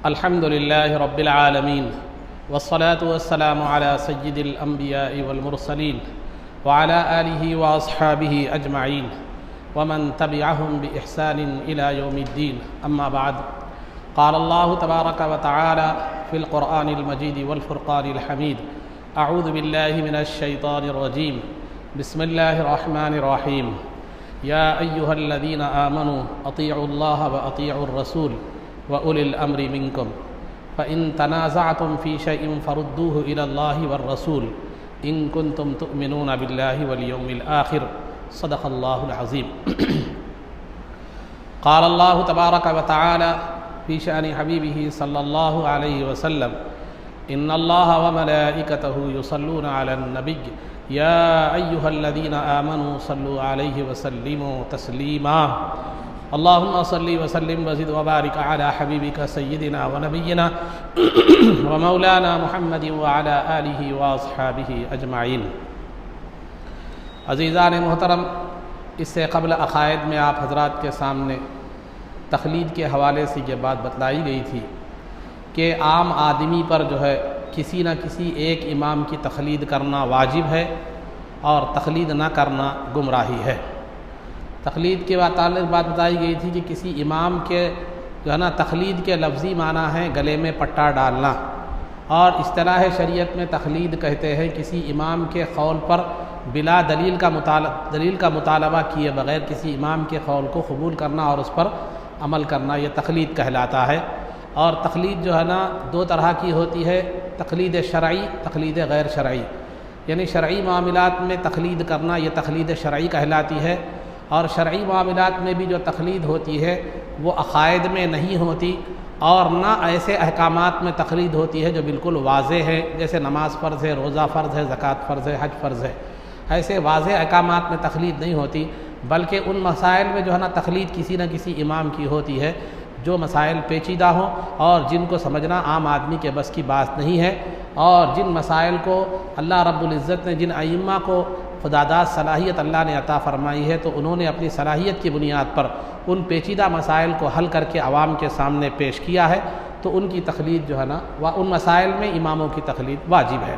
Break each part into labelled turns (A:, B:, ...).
A: الحمد لله رب العالمين والصلاة والسلام على سيد الأنبياء والمرسلين وعلى آله وأصحابه أجمعين ومن تبعهم بإحسان إلى يوم الدين. أما بعد، قال الله تبارك وتعالى في القرآن المجيد والفرقان الحميد: أعوذ بالله من الشيطان الرجيم، بسم الله الرحمن الرحيم. يا أيها الذين آمنوا أطيعوا الله وأطيعوا الرسول وأولي الأمر منكم فإن تنازعتم في شيء فردوه إلى الله والرسول إن كنتم تؤمنون بالله واليوم الآخر. صدق الله العظيم. قال الله تبارك وتعالى في شأن حبيبه صلى الله عليه وسلم: إن الله وملائكته يصلون على النبي يا أيها الذين آمنوا صلوا عليه وسلموا تسليما. اللهم صل وسلم وزد وبارك على حبيبك سيدنا ونبينا ومولانا محمد وعلى آله وأصحابه أجمعين. عزیزان محترم، اس سے قبل عقائد میں آپ حضرات کے سامنے تقلید کے حوالے سے یہ بات بتلائی گئی تھی کہ عام آدمی پر جو ہے کسی نہ کسی ایک امام کی تقلید کرنا واجب ہے اور تقلید نہ کرنا گمراہی ہے. تقلید کے متعلق بات بتائی گئی تھی کہ کسی امام کے جو ہے نا تقلید کے لفظی معنی ہے گلے میں پٹا ڈالنا، اور اصطلاح شریعت میں تقلید کہتے ہیں کسی امام کے قول پر بلا دلیل کا مطالبہ کیے بغیر کسی امام کے قول کو قبول کرنا اور اس پر عمل کرنا، یہ تقلید کہلاتا ہے. اور تقلید جو ہے نا دو طرح کی ہوتی ہے: تقلید شرعی، تقلید غیر شرعی. یعنی شرعی معاملات میں تقلید کرنا یہ تقلید شرعی کہلاتی ہے، اور شرعی معاملات میں بھی جو تقلید ہوتی ہے وہ عقائد میں نہیں ہوتی، اور نہ ایسے احکامات میں تقلید ہوتی ہے جو بالکل واضح ہے، جیسے نماز فرض ہے، روزہ فرض ہے، زکوٰۃ فرض ہے، حج فرض ہے. ایسے واضح احکامات میں تقلید نہیں ہوتی، بلکہ ان مسائل میں جو ہے نا تقلید کسی نہ کسی امام کی ہوتی ہے جو مسائل پیچیدہ ہوں اور جن کو سمجھنا عام آدمی کے بس کی بات نہیں ہے، اور جن مسائل کو اللہ رب العزت نے جن ائمہ کو خداداد صلاحیت اللہ نے عطا فرمائی ہے تو انہوں نے اپنی صلاحیت کی بنیاد پر ان پیچیدہ مسائل کو حل کر کے عوام کے سامنے پیش کیا ہے، تو ان کی تقلید جو ہے نا ان مسائل میں اماموں کی تقلید واجب ہے.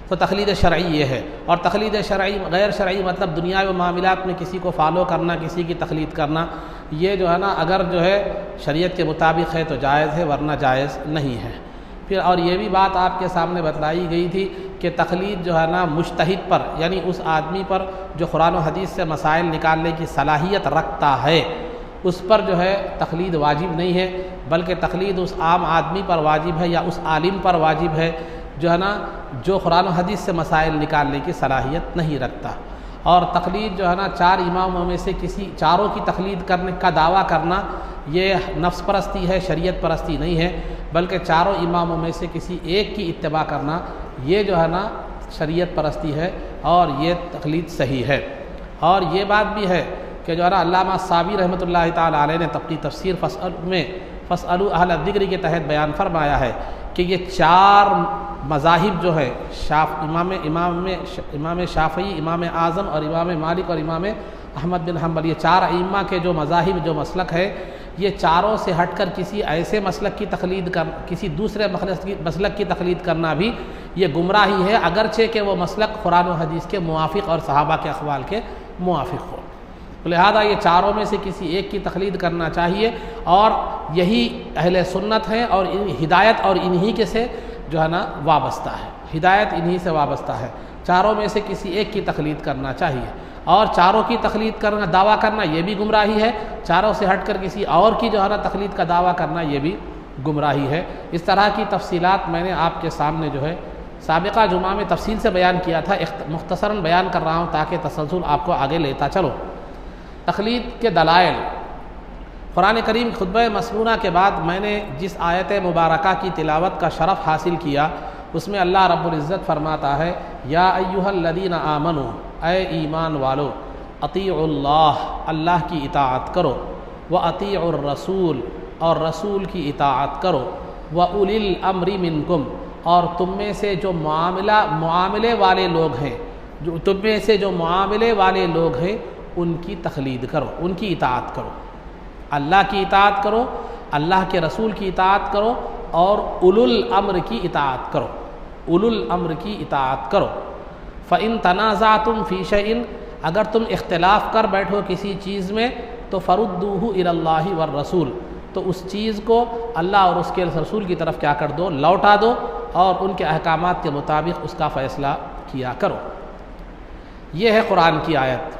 A: تو تقلید شرعی یہ ہے. اور تقلید شرعی غیر شرعی مطلب دنیاوی معاملات میں کسی کو فالو کرنا، کسی کی تقلید کرنا، یہ جو ہے نا اگر جو ہے شریعت کے مطابق ہے تو جائز ہے، ورنہ جائز نہیں ہے. پھر اور یہ بھی بات آپ کے سامنے بتلائی گئی تھی کہ تقلید جو ہے نا مجتہد پر، یعنی اس آدمی پر جو قرآن و حدیث سے مسائل نکالنے کی صلاحیت رکھتا ہے، اس پر جو ہے تقلید واجب نہیں ہے، بلکہ تقلید اس عام آدمی پر واجب ہے یا اس عالم پر واجب ہے جو ہے نا جو قرآن و حدیث سے مسائل نکالنے کی صلاحیت نہیں رکھتا. اور تقلید جو ہے نا چار اماموں میں سے کسی چاروں کی تقلید کرنے کا دعویٰ کرنا یہ نفس پرستی ہے، شریعت پرستی نہیں ہے، بلکہ چاروں اماموں میں سے کسی ایک کی اتباع کرنا یہ جو ہے نا شریعت پرستی ہے اور یہ تقلید صحیح ہے. اور یہ بات بھی ہے کہ جو ہے نا علامہ صابی رحمۃ اللہ تعالیٰ علیہ نے اپنی تفسیر فاسألوا اہل الذکر کے تحت بیان فرمایا ہے کہ یہ چار مذاہب جو ہے امام شافعی، امام اعظم اور امام مالک اور امام احمد بن حنبل، یہ چار ائمہ کے جو مذاہب جو مسلک ہے، یہ چاروں سے ہٹ کر کسی ایسے مسلک کی تقلید کسی دوسرے مسلک کی تقلید کرنا بھی یہ گمراہی ہے، اگرچہ کہ وہ مسلک قرآن و حدیث کے موافق اور صحابہ کے اقوال کے موافق ہو. لہذا یہ چاروں میں سے کسی ایک کی تقلید کرنا چاہیے، اور یہی اہل سنت ہیں، اور ہدایت اور انہی کے سے جو ہے نا وابستہ ہے، ہدایت انہی سے وابستہ ہے. چاروں میں سے کسی ایک کی تقلید کرنا چاہیے، اور چاروں کی تقلید کرنا دعویٰ کرنا یہ بھی گمراہی ہے، چاروں سے ہٹ کر کسی اور کی جو ہے نا تقلید کا دعویٰ کرنا یہ بھی گمراہی ہے. اس طرح کی تفصیلات میں نے آپ کے سامنے جو ہے سابقہ جمعہ میں تفصیل سے بیان کیا تھا، مختصراً بیان کر رہا ہوں تاکہ تسلسل آپ کو آگے لیتا چلو. تقلید کے دلائل. قرآن کریم خطبہ مسنونہ کے بعد میں نے جس آیت مبارکہ کی تلاوت کا شرف حاصل کیا اس میں اللہ رب العزت فرماتا ہے: یا ایھا الذین آمنوا، اے ایمان والو، اطیعوا اللہ، اللہ کی اطاعت کرو، واطیعوا الرسول، اور رسول کی اطاعت کرو، واولی الامر منکم، اور تم میں سے جو معاملے والے لوگ ہیں، ان کی تقلید کرو، ان کی اطاعت کرو. اللہ کی اطاعت کرو اللہ کے رسول کی اطاعت کرو اور اولو الامر کی اطاعت کرو، اولو الامر کی اطاعت کرو۔ فَإِن تَنَازَعْتُمْ فِي شَيْءٍ، اگر تم اختلاف کر بیٹھو کسی چیز میں تو فَرُدُّوهُ إِلَى اللَّهِ وَالرَّسُولِ، تو اس چیز کو اللہ اور اس کے رسول کی طرف کیا کر دو، لوٹا دو، اور ان کے احکامات کے مطابق اس کا فیصلہ کیا کرو۔ یہ ہے قرآن کی آیت۔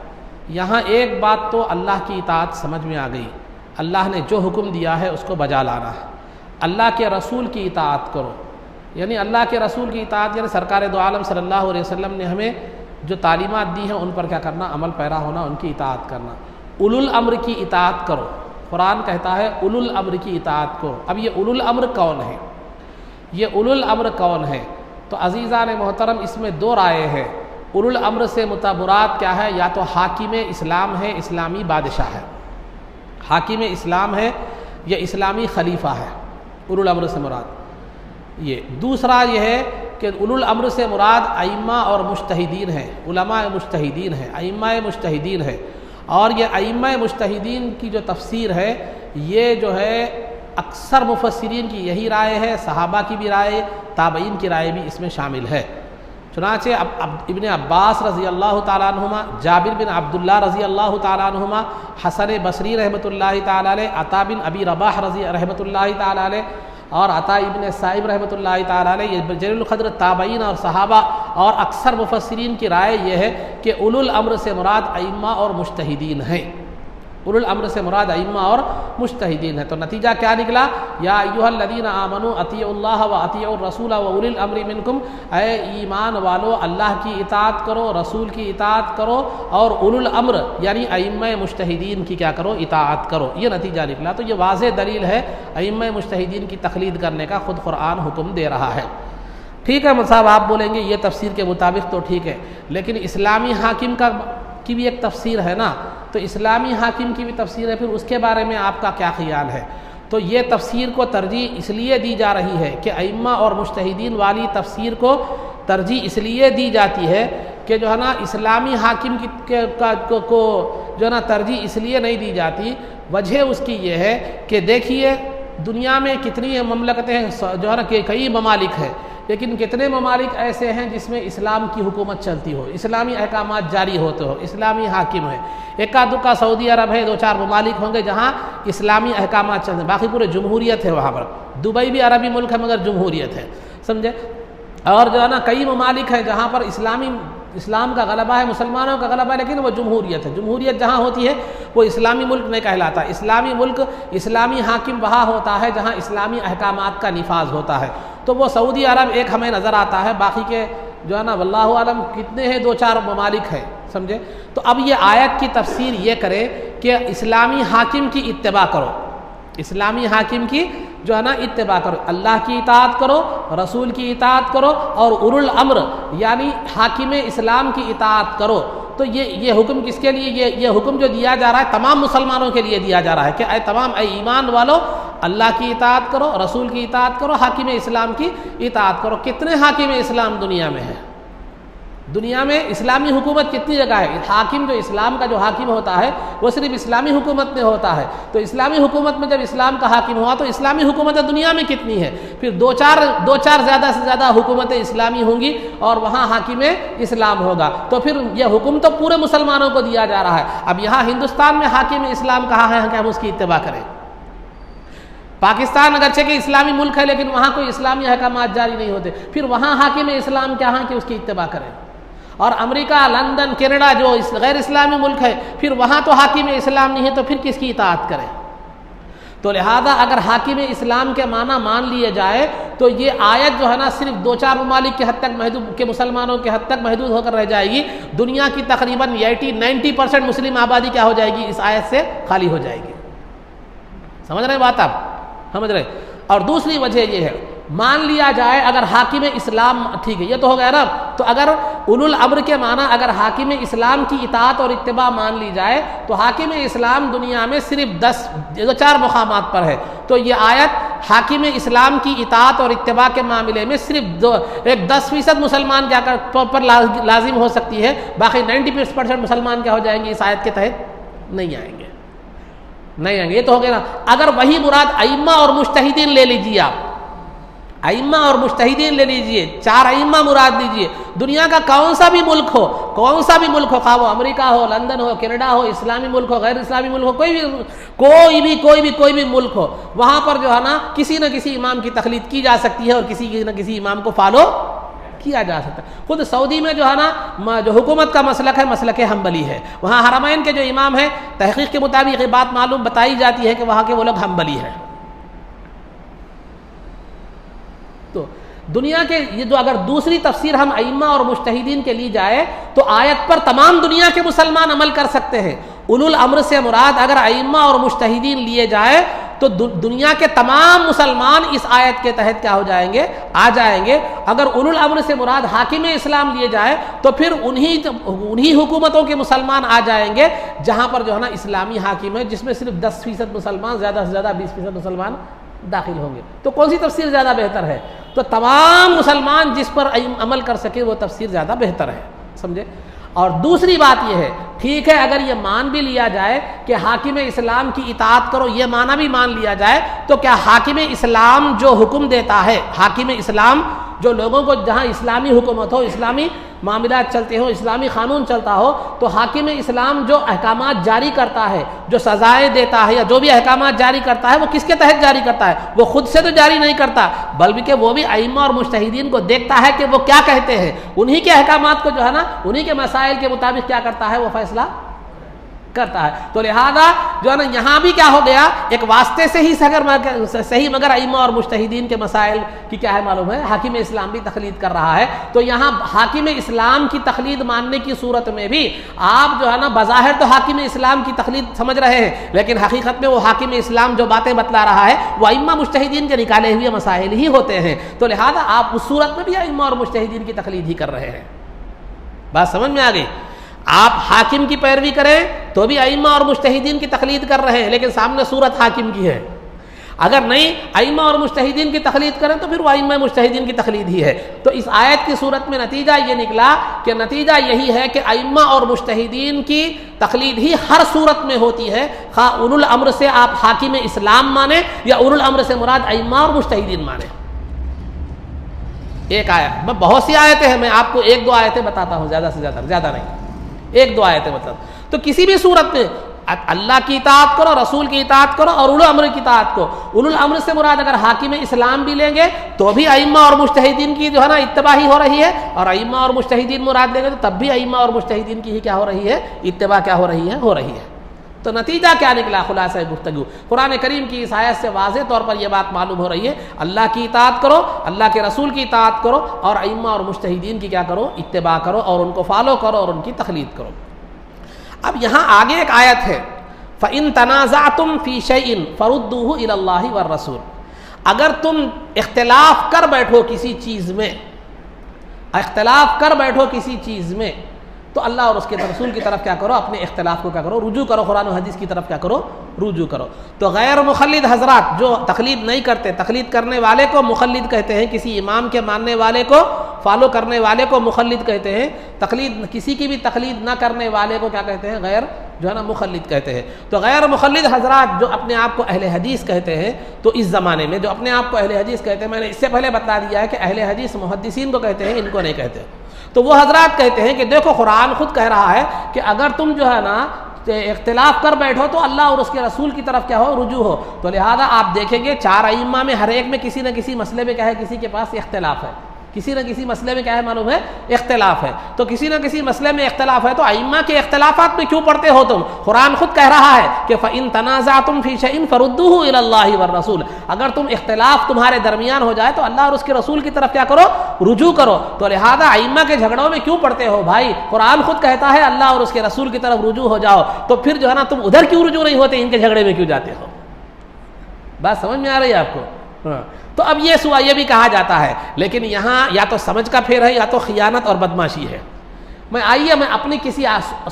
A: یہاں ایک بات تو اللہ کی اطاعت سمجھ میں آ گئی، اللہ نے جو حکم دیا ہے اس کو بجا لانا ہے۔ اللہ کے رسول کی اطاعت کرو، یعنی اللہ کے رسول کی اطاعت یعنی سرکار دو عالم صلی اللہ علیہ وسلم نے ہمیں جو تعلیمات دی ہیں ان پر کیا کرنا، عمل پیرا ہونا، ان کی اطاعت کرنا۔ اولو الامر کی اطاعت کرو، قرآن کہتا ہے اولو الامر کی اطاعت کرو۔ اب یہ اولو الامر کون ہے، یہ اولو الامر کون ہے؟ تو عزیزان محترم اس میں دو رائے ہیں۔ اولو الامر سے مراد کیا ہے؟ یا تو حاکم اسلام ہے، اسلامی بادشاہ ہے، حاکم اسلام ہے یا اسلامی خلیفہ ہے، اولو الامر سے مراد یہ۔ دوسرا یہ ہے کہ اولو الامر سے مراد ائمہ اور مجتہدین ہیں، علماء مجتہدین ہیں، ائمہ مجتہدین ہیں۔ اور یہ ائمہ مجتہدین کی جو تفسیر ہے یہ جو ہے اکثر مفسرین کی یہی رائے ہے، صحابہ کی بھی رائے، تابعین کی رائے بھی اس میں شامل ہے۔ چنانچہ ابن عباس رضی اللہ تعالیٰ عنہما، جابر بن عبداللہ رضی اللہ تعالیٰ عنہما، حسن بصری رحمۃ اللہ تعالیٰ علیہ، عطا بن ابی رباح رضی رحمۃ اللہ تعالیٰ علیہ، اور عطا ابن صائب رحمۃ اللہ تعالیٰ علیہ، یہ جلیل القدر تابعین اور صحابہ اور اکثر مفسرین کی رائے یہ ہے کہ اولو الامر سے مراد ائمہ اور مجتہدین ہیں، اولو الامر سے مراد ائمہ اور مجتہدین ہے۔ تو نتیجہ کیا نکلا؟ یا ایھا الذین آمنوا اطیعوا اللہ واطیعوا الرسول واولی الامر منکم، اے ایمان والو اللہ کی اطاعت کرو، رسول کی اطاعت کرو، اور اولو الامر یعنی ائمہ مجتہدین کی کیا کرو، اطاعت کرو۔ یہ نتیجہ نکلا۔ تو یہ واضح دلیل ہے ائمہ مجتہدین کی تقلید کرنے کا، خود قرآن حکم دے رہا ہے۔ ٹھیک ہے صاحب، آپ بولیں گے یہ تفسیر کے مطابق تو ٹھیک ہے، لیکن اسلامی حاکم کی بھی ایک تفسیر ہے نا، تو اسلامی حاکم کی بھی تفسیر ہے، پھر اس کے بارے میں آپ کا کیا خیال ہے؟ تو یہ تفسیر کو ترجیح اس لیے دی جا رہی ہے کہ ائمہ اور مجتہدین والی تفسیر کو ترجیح اس لیے دی جاتی ہے کہ جو ہے نا اسلامی حاکم کو جو ہے نا ترجیح اس لیے نہیں دی جاتی، وجہ اس کی یہ ہے کہ دیکھیے دنیا میں کتنی مملکتیں ہیں، جو ہے نا کہ کئی ممالک ہیں، لیکن کتنے ممالک ایسے ہیں جس میں اسلام کی حکومت چلتی ہو، اسلامی احکامات جاری ہوتے ہو، اسلامی حاکم ہے۔ ایکا دکا سعودی عرب ہے، دو چار ممالک ہوں گے جہاں اسلامی احکامات چلتے ہیں، باقی پورے جمہوریت ہے وہاں پر۔ دبئی بھی عربی ملک ہے مگر جمہوریت ہے، سمجھے؟ اور جو ہے نا کئی ممالک ہیں جہاں پر اسلام کا غلبہ ہے، مسلمانوں کا غلبہ ہے، لیکن وہ جمہوریت ہے۔ جمہوریت جہاں ہوتی ہے وہ اسلامی ملک نہیں کہلاتا۔ اسلامی ملک، اسلامی حاکم وہاں ہوتا ہے جہاں اسلامی احکامات کا نفاذ ہوتا ہے۔ تو وہ سعودی عرب ایک ہمیں نظر آتا ہے، باقی کے جو ہے نا واللہ عالم کتنے ہیں، دو چار ممالک ہیں، سمجھے؟ تو اب یہ آیت کی تفسیر یہ کرے کہ اسلامی حاکم کی اتباع کرو، اسلامی حاکم کی جو ہے نا اتباع کرو، اللہ کی اطاعت کرو، رسول کی اطاعت کرو، اور اولو الامر یعنی حاکم اسلام کی اطاعت کرو۔ تو یہ حکم کس کے لیے؟ یہ حکم جو دیا جا رہا ہے تمام مسلمانوں کے لیے دیا جا رہا ہے کہ اے ایمان والو اللہ کی اطاعت کرو، رسول کی اطاعت کرو، حاکم اسلام کی اطاعت کرو۔ کتنے حاکم اسلام دنیا میں ہے؟ دنیا میں اسلامی حکومت کتنی جگہ ہے؟ حاکم جو اسلام کا جو حاکم ہوتا ہے وہ صرف اسلامی حکومت میں ہوتا ہے۔ تو اسلامی حکومت میں جب اسلام کا حاکم ہوا تو اسلامی حکومتیں دنیا میں کتنی ہے؟ پھر دو چار زیادہ سے زیادہ حکومتیں اسلامی ہوں گی اور وہاں حاکم اسلام ہوگا۔ تو پھر یہ حکم تو پورے مسلمانوں کو دیا جا رہا ہے۔ اب یہاں ہندوستان میں حاکم اسلام کہاں ہے کہ ہم اس کی اتباع کریں؟ پاکستان اگرچہ کہ اسلامی ملک ہے لیکن وہاں کوئی اسلامی احکامات جاری نہیں ہوتے، پھر وہاں حاکم اسلام کیا ہے کہ اس کی اتباع کریں؟ اور امریکہ، لندن، کینیڈا جو غیر اسلامی ملک ہے، پھر وہاں تو حاکم اسلام نہیں ہے، تو پھر کس کی اطاعت کریں؟ تو لہذا اگر حاکم اسلام کے معنی مان لیے جائے تو یہ آیت جو ہے نا صرف دو چار ممالک کے حد تک محدود، کے مسلمانوں کے حد تک محدود ہو کر رہ جائے گی۔ دنیا کی تقریباً 80-90% مسلم آبادی کیا ہو جائے گی؟ اس آیت سے خالی ہو جائے گی۔ سمجھ رہے ہیں بات آپ؟ سمجھ رہے؟ اور دوسری وجہ یہ ہے، مان لیا جائے اگر حاکم اسلام، ٹھیک ہے یہ تو ہو گیا نا، تو اگر اولو الامر کے معنی اگر حاکم اسلام کی اطاعت اور اتباع مان لی جائے تو حاکم اسلام دنیا میں صرف 4 مقامات پر ہے۔ تو یہ آیت حاکم اسلام کی اطاعت اور اتباع کے معاملے میں صرف 10% مسلمان کیا پر لازم ہو سکتی ہے، باقی 90% مسلمان کیا ہو جائیں گے اس آیت کے تحت؟ نہیں آئیں گے۔ نہیں آئیں گے. یہ تو ہو گیا نا. اگر وہی مراد ائمہ اور مجتہدین لے لیجیے, آپ ائمہ اور مجتہدین لے لیجیے, 4 ائمہ مراد لیجیے, دنیا کا کون سا بھی ملک ہو, کون سا بھی ملک ہو, خواہ وہ امریکہ ہو, لندن ہو, کینیڈا ہو, اسلامی ملک ہو, غیر اسلامی ملک ہو, کوئی بھی ملک ہو, وہاں پر جو ہے نا کسی نہ کسی امام کی تقلید کی جا سکتی ہے اور کسی نہ کسی امام کو فالو کیا جا سکتا ہے. خود سعودی میں جو ہے نا جو حکومت کا مسلک ہے مسلک حنبلی ہے. وہاں حرمین کے جو امام ہیں, تحقیق کے مطابق یہ بات معلوم بتائی جاتی ہے کہ وہاں کے وہ لوگ حنبلی ہیں. تو دنیا کے یہ جو اگر دوسری تفسیر ہم ائمہ اور مجتہدین کے لی جائے تو آیت پر تمام دنیا کے مسلمان عمل کر سکتے ہیں. اولو الامر سے مراد اگر ائمہ اور مجتہدین لیے جائے تو دنیا کے تمام مسلمان اس آیت کے تحت کیا ہو جائیں گے, آ جائیں گے. اگر اولو الامر سے مراد حاکم اسلام لیے جائے تو پھر انہی حکومتوں کے مسلمان آ جائیں گے جہاں پر جو ہے نا اسلامی حاکم ہے, جس میں صرف 10% مسلمان, زیادہ سے زیادہ 20% مسلمان داخل ہوں گے. تو کون سی تفسیر زیادہ بہتر ہے؟ تو تمام مسلمان جس پر عمل کر سکے وہ تفسیر زیادہ بہتر ہے, سمجھے. اور دوسری بات یہ ہے, ٹھیک ہے اگر یہ مان بھی لیا جائے کہ حاکم اسلام کی اطاعت کرو, یہ معنی بھی مان لیا جائے, تو کیا حاکم اسلام جو حکم دیتا ہے, حاکم اسلام جو لوگوں کو, جہاں اسلامی حکومت ہو, اسلامی معاملات چلتے ہوں, اسلامی قانون چلتا ہو, تو حاکم اسلام جو احکامات جاری کرتا ہے, جو سزائیں دیتا ہے یا جو بھی احکامات جاری کرتا ہے, وہ کس کے تحت جاری کرتا ہے؟ وہ خود سے تو جاری نہیں کرتا, بلکہ وہ بھی ائمہ اور مجتہدین کو دیکھتا ہے کہ وہ کیا کہتے ہیں, انہی کے احکامات کو جو ہے نا انہی کے مسائل کے مطابق کیا کرتا ہے, وہ فیصلہ کرتا ہے. تو لہذا جو ہے نا یہاں بھی کیا ہو گیا, ایک واسطے سے ہی صحیح مگر ائمہ اور مجتہدین کے مسائل کی کیا ہے معلوم ہے, حاکم اسلام بھی تقلید کر رہا ہے. تو یہاں حاکم اسلام کی تقلید ماننے کی صورت میں بھی آپ جو ہے نا بظاہر تو حاکم اسلام کی تقلید سمجھ رہے ہیں, لیکن حقیقت میں وہ حاکم اسلام جو باتیں بتلا رہا ہے وہ ائمہ مجتہدین کے نکالے ہوئے مسائل ہی ہوتے ہیں. تو لہذا آپ اس صورت میں بھی ائمہ اور مجتہدین کی تقلید ہی کر رہے ہیں. بات سمجھ میں آ گئی؟ آپ حاکم کی پیروی کریں تو بھی ائمہ اور مجتہدین کی تقلید کر رہے ہیں, لیکن سامنے صورت حاکم کی ہے. اگر نہیں ائمہ اور مجتہدین کی تقلید کریں تو پھر وہ ائمہ مجتہدین کی تقلید ہی ہے. تو اس آیت کی صورت میں نتیجہ یہ نکلا کہ نتیجہ یہی ہے کہ ائمہ اور مجتہدین کی تقلید ہی ہر صورت میں ہوتی ہے, خواہ اولو الامر سے آپ حاکم اسلام مانیں یا اولو الامر سے مراد ائمہ اور مجتہدین مانیں. ایک آیت, میں بہت سی آیتیں ہیں, میں آپ کو 1-2 آیتیں بتاتا ہوں, زیادہ سے زیادہ نہیں, 1-2 آیتیں بتاتا ہوں. تو کسی بھی صورت میں اللہ کی اطاعت کرو, رسول کی اطاعت کرو اور اولو الامر کی اطاعت کو. اولو الامر سے مراد اگر حاکم اسلام بھی لیں گے تو بھی ائمہ اور مجتہدین کی جو ہے نا اتباع ہی ہو رہی ہے, اور ائمہ اور مجتہدین مراد لیں گے تو تب بھی ائمہ اور مجتہدین کی ہی کیا ہو رہی ہے, اتباع کیا ہو رہی ہے. تو نتیجہ کیا نکلا؟ خلاصہ گفتگو قرآن کریم کی اس آیت سے واضح طور پر یہ بات معلوم ہو رہی ہے, اللہ کی اطاعت کرو, اللہ کے رسول کی اطاعت کرو, اور ائمہ اور مجتہدین کی کیا کرو, اتباع کرو, اور ان کو فالو کرو اور ان کی تقلید کرو. اب یہاں آگے ایک آیت ہے, فَإِن تَنَازَعْتُمْ فِي شَيْءٍ فَرُدُّوهُ إِلَى اللَّهِ وَالرَّسُولِ. اگر تم اختلاف کر بیٹھو کسی چیز میں, تو اللہ اور اس کے رسول کی طرف کیا کرو, اپنے اختلاف کو کیا کرو, رجوع کرو, قرآن و حدیث کی طرف کیا کرو, رجوع کرو. تو غیر مخلد حضرات جو تقلید نہیں کرتے, تقلید کرنے والے کو مخلد کہتے ہیں, کسی امام کے ماننے والے کو, فالو کرنے والے کو مخلد کہتے ہیں. تقلید کسی کی بھی تقلید نہ کرنے والے کو کیا کہتے ہیں, غیر جو ہے نا مخلد کہتے ہیں. تو غیر مخلد حضرات جو اپنے آپ کو اہل حدیث کہتے ہیں, تو اس زمانے میں جو اپنے آپ کو اہل حدیث کہتے ہیں, میں نے اس سے پہلے بتا دیا ہے کہ اہل حدیث محدثین کو کہتے ہیں, ان کو نہیں کہتے. تو وہ حضرات کہتے ہیں کہ دیکھو قرآن خود کہہ رہا ہے کہ اگر تم جو ہے نا اختلاف کر بیٹھو تو اللہ اور اس کے رسول کی طرف کیا ہو, رجوع ہو. تو لہذا آپ دیکھیں گے 4 ائمہ میں ہر ایک میں کسی نہ کسی مسئلے میں کیا ہے, کسی کے پاس اختلاف ہے, کسی نہ کسی مسئلے میں کیا ہے معلوم ہے, اختلاف ہے. تو کسی نہ کسی مسئلے میں اختلاف ہے, تو ائمہ کے اختلافات میں کیوں پڑھتے ہو تم؟ قرآن خود کہہ رہا ہے کہ فَإِن تَنَازَعْتُمْ فِي شَيْءٍ فَرُدُّوهُ إِلَى اللَّهِ وَالرَّسُولِ. اگر تم اختلاف تمہارے درمیان ہو جائے تو اللہ اور اس کے رسول کی طرف کیا کرو, رجوع کرو. تو لہذا ائمہ کے جھگڑوں میں کیوں پڑھتے ہو بھائی؟ قرآن خود کہتا ہے اللہ اور اس کے رسول کی طرف رجوع ہو جاؤ, تو پھر جو ہے نا تم ادھر کیوں رجوع نہیں ہوتے, ان کے جھگڑے میں کیوں جاتے ہو؟ بات سمجھ میں آ رہی ہے آپ کو؟ تو اب یہ بھی کہا جاتا ہے, لیکن یہاں یا تو سمجھ کا پھیر ہے یا تو خیانت اور بدماشی ہے. میں اپنی کسی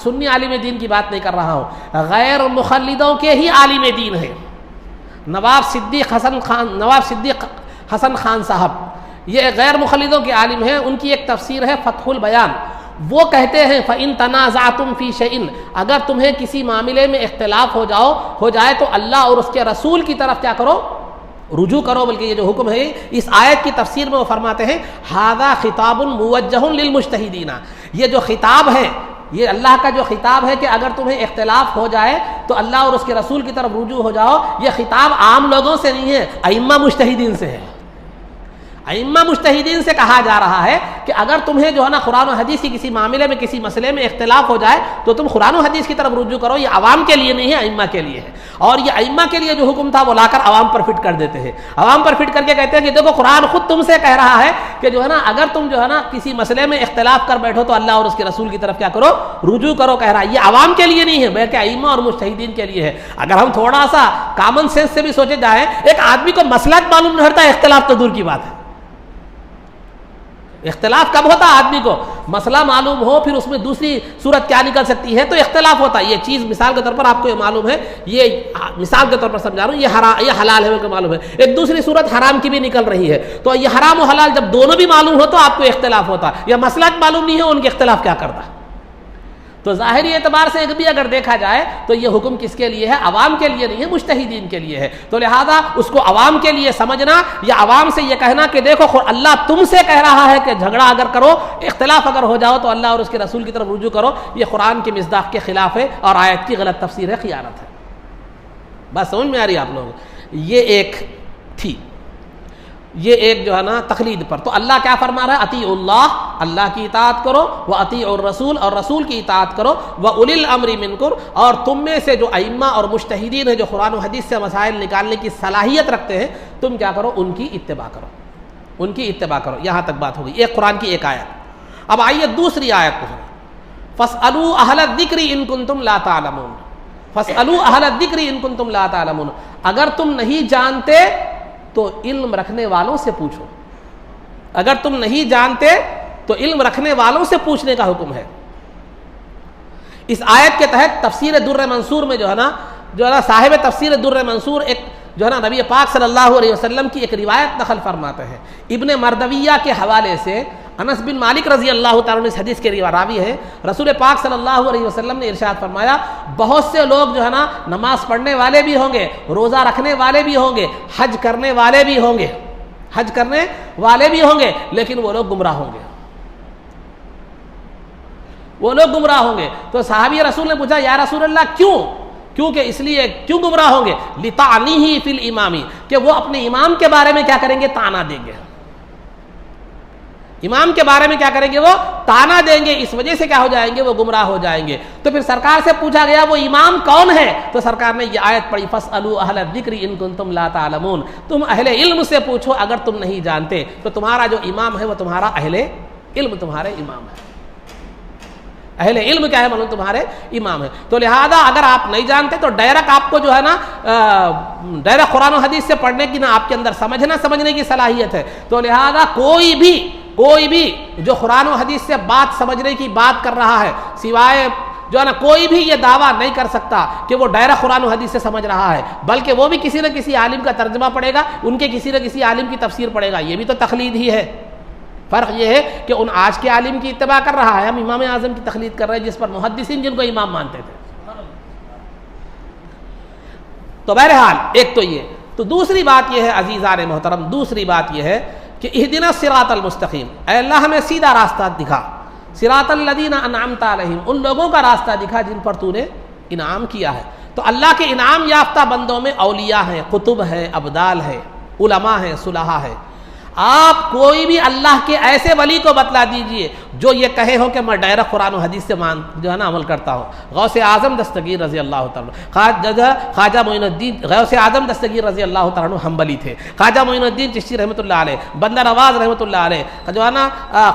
A: سنی عالم دین کی بات نہیں کر رہا ہوں, غیر مخلدوں کے ہی عالم دین ہیں. نواب صدیق حسن خان صاحب یہ غیر مخلدوں کے عالم ہیں. ان کی ایک تفسیر ہے فتح البیان,
B: وہ کہتے ہیں فَإِن تَنَازَعْتُمْ فِي شَيْءٍ، اگر تمہیں کسی معاملے میں اختلاف ہو جائے تو اللہ اور اس کے رسول کی طرف کیا کرو؟ رجوع کرو۔ بلکہ یہ جو حکم ہے اس آیت کی تفسیر میں وہ فرماتے ہیں ھذا خطاب موجہ للمجتہدین، یہ جو خطاب ہے، یہ اللہ کا جو خطاب ہے کہ اگر تمہیں اختلاف ہو جائے تو اللہ اور اس کے رسول کی طرف رجوع ہو جاؤ، یہ خطاب عام لوگوں سے نہیں ہے، ائمہ مجتہدین سے ہے۔ ائمہ مجتہدین سے کہا جا رہا ہے کہ اگر تمہیں جو ہے نا قرآن و حدیث کی کسی معاملے میں کسی مسئلے میں اختلاف ہو جائے تو تم قرآن و حدیث کی طرف رجوع کرو۔ یہ عوام کے لیے نہیں ہے، ائمہ کے لیے ہے۔ اور یہ ائمہ کے لیے جو حکم تھا وہ لا کر عوام پر فٹ کر دیتے ہیں، عوام پر فٹ کر کے کہتے ہیں کہ دیکھو قرآن خود تم سے کہہ رہا ہے کہ جو ہے نا اگر تم جو ہے نا کسی مسئلے میں اختلاف کر بیٹھو تو اللہ اور اس کے رسول کی طرف کیا کرو؟ رجوع کرو کہہ رہا ہے۔ یہ عوام کے لیے نہیں ہے بلکہ ائمہ اور مجتہدین کے لیے ہے۔ اگر ہم تھوڑا سا کامن سینس سے بھی سوچے جائیں، ایک آدمی کو مسلک معلوم نہیں ہوتا، اختلاف تو دور کی بات ہے۔ اختلاف کب ہوتا ہے؟ آدمی کو مسئلہ معلوم ہو، پھر اس میں دوسری صورت کیا نکل سکتی ہے تو اختلاف ہوتا ہے۔ یہ چیز مثال کے طور پر آپ کو یہ معلوم ہے، یہ مثال کے طور پر سمجھا رہا ہوں، یہ حلال ہے کہ معلوم ہے، ایک دوسری صورت حرام کی بھی نکل رہی ہے، تو یہ حرام و حلال جب دونوں بھی معلوم ہو تو آپ کو اختلاف ہوتا ہے۔ یا مسلک معلوم نہیں ہے، ان کے اختلاف کیا کرتا ہے؟ تو ظاہری اعتبار سے بھی اگر دیکھا جائے تو یہ حکم کس کے لیے ہے؟ عوام کے لیے نہیں ہے، مجتہدین کے لیے ہے۔ تو لہذا اس کو عوام کے لیے سمجھنا یا عوام سے یہ کہنا کہ دیکھو اللہ تم سے کہہ رہا ہے کہ جھگڑا اگر کرو، اختلاف اگر ہو جاؤ تو اللہ اور اس کے رسول کی طرف رجوع کرو، یہ قرآن کے مصداق کے خلاف ہے اور آیت کی غلط تفسیر ہے، خیانت ہے۔ بس سمجھ میں آ رہی ہے آپ لوگ؟ یہ ایک تھی، یہ ایک جو ہے نا تقلید پر۔ تو اللہ کیا فرما رہا ہے؟ اطیعوا اللہ، اللہ کی اطاعت کرو، واطیعوا الرسول، اور رسول کی اطاعت کرو، واولی الامر منکم، اور تم میں سے جو ائمہ اور مجتہدین ہیں جو قرآن و حدیث سے مسائل نکالنے کی صلاحیت رکھتے ہیں، تم کیا کرو؟ ان کی اتباع کرو، ان کی اتباع کرو۔ یہاں تک بات ہوگی، ایک قرآن کی ایک آیت۔ اب آئیے دوسری آیت کو، فاسألوا اہل الذکر ان کنتم لا تعلمون، فاسألوا اہل الذکر ان کنتم لا تعلمون، اگر تم نہیں جانتے تو علم رکھنے والوں سے پوچھو، اگر تم نہیں جانتے تو علم رکھنے والوں سے پوچھنے کا حکم ہے۔ اس آیت کے تحت تفسیر در منصور میں جو ہے نا صاحب تفسیر در منصور ایک جو ہے نا نبی پاک صلی اللہ علیہ وسلم کی ایک روایت نقل فرماتے ہیں ابن مردویہ کے حوالے سے۔ انس بن مالک رضی اللہ تعالیٰ عنہ اس حدیث کے راوی ہے۔ رسول پاک صلی اللہ علیہ وسلم نے ارشاد فرمایا بہت سے لوگ جو ہے نا نماز پڑھنے والے بھی ہوں گے، روزہ رکھنے والے بھی ہوں گے، حج کرنے والے بھی ہوں گے، حج کرنے والے بھی ہوں گے، لیکن وہ لوگ گمراہ ہوں گے، وہ لوگ گمراہ ہوں گے۔ تو صحابی رسول نے پوچھا یا رسول اللہ کیوں؟ کیونکہ اس لیے کیوں گمراہ ہوں گے؟ لِطَعْنِهِ فِي الْإِمَامِ، کہ وہ اپنے امام کے بارے میں کیا کریں گے؟ تانا دیں گے، امام کے بارے میں کیا کریں گے؟ وہ تانا دیں گے، اس وجہ سے کیا ہو جائیں گے؟ وہ گمراہ ہو جائیں گے۔ تو پھر سرکار سے پوچھا گیا وہ امام کون ہے؟ تو سرکار نے یہ آیت پڑھی فَاسْأَلُوا أَهْلَ الذِّكْرِ إِن كُنتُمْ لَا تَعْلَمُونَ، تم اہل علم سے پوچھو اگر تم نہیں جانتے۔ تو تمہارا جو امام ہے وہ تمہارا اہل علم تمہارے امام ہے، اہل علم کیا ہے؟ معلوم تمہارے امام ہے۔ تو لہذا اگر آپ نہیں جانتے تو ڈائریکٹ آپ کو جو ہے نا ڈائریکٹ قرآن و حدیث سے پڑھنے کی نہ آپ کے اندر سمجھنے کی صلاحیت ہے۔ تو لہذا کوئی بھی جو قرآن و حدیث سے بات سمجھنے کی بات کر رہا ہے، سوائے جو ہے نا کوئی بھی یہ دعویٰ نہیں کر سکتا کہ وہ ڈائریکٹ قرآن و حدیث سے سمجھ رہا ہے، بلکہ وہ بھی کسی نہ کسی عالم کا ترجمہ پڑھے گا، ان کے کسی نہ کسی عالم کی تفسیر پڑھے گا۔ یہ بھی تو تقلید ہی ہے۔ فرق یہ ہے کہ ان آج کے عالم کی اتباع کر رہا ہے، ہم امام اعظم کی تقلید کر رہے ہیں جس پر محدثین جن کو امام مانتے تھے۔ تو بہرحال ایک تو یہ، تو دوسری بات یہ ہے عزیزان محترم، دوسری بات یہ ہے کہ اہدنا الصراط المستقیم، اے اللہ ہمیں سیدھا راستہ دکھا، صراط الذین انعمت علیہم، ان لوگوں کا راستہ دکھا جن پر تو نے انعام کیا ہے۔ تو اللہ کے انعام یافتہ بندوں میں اولیاء ہیں، قطب ہیں، ابدال ہیں، علماء ہیں، صلحاء ہیں۔ آپ کوئی بھی اللہ کے ایسے ولی کو بتلا دیجئے جو یہ کہے ہو کہ میں ڈائریکٹ قرآن و حدیث سے جو ہے نا عمل کرتا ہوں۔ غوث اعظم دستگیر رضی اللہ تعالیٰ، خواجہ معین الدین غوث اعظم دستگیر رضی اللہ تعالیٰ عنہ حنبلی تھے، خواجہ معین الدین چشتی رحمۃ اللہ علیہ، بندہ نواز رحمۃ اللہ علیہ، جو ہے نا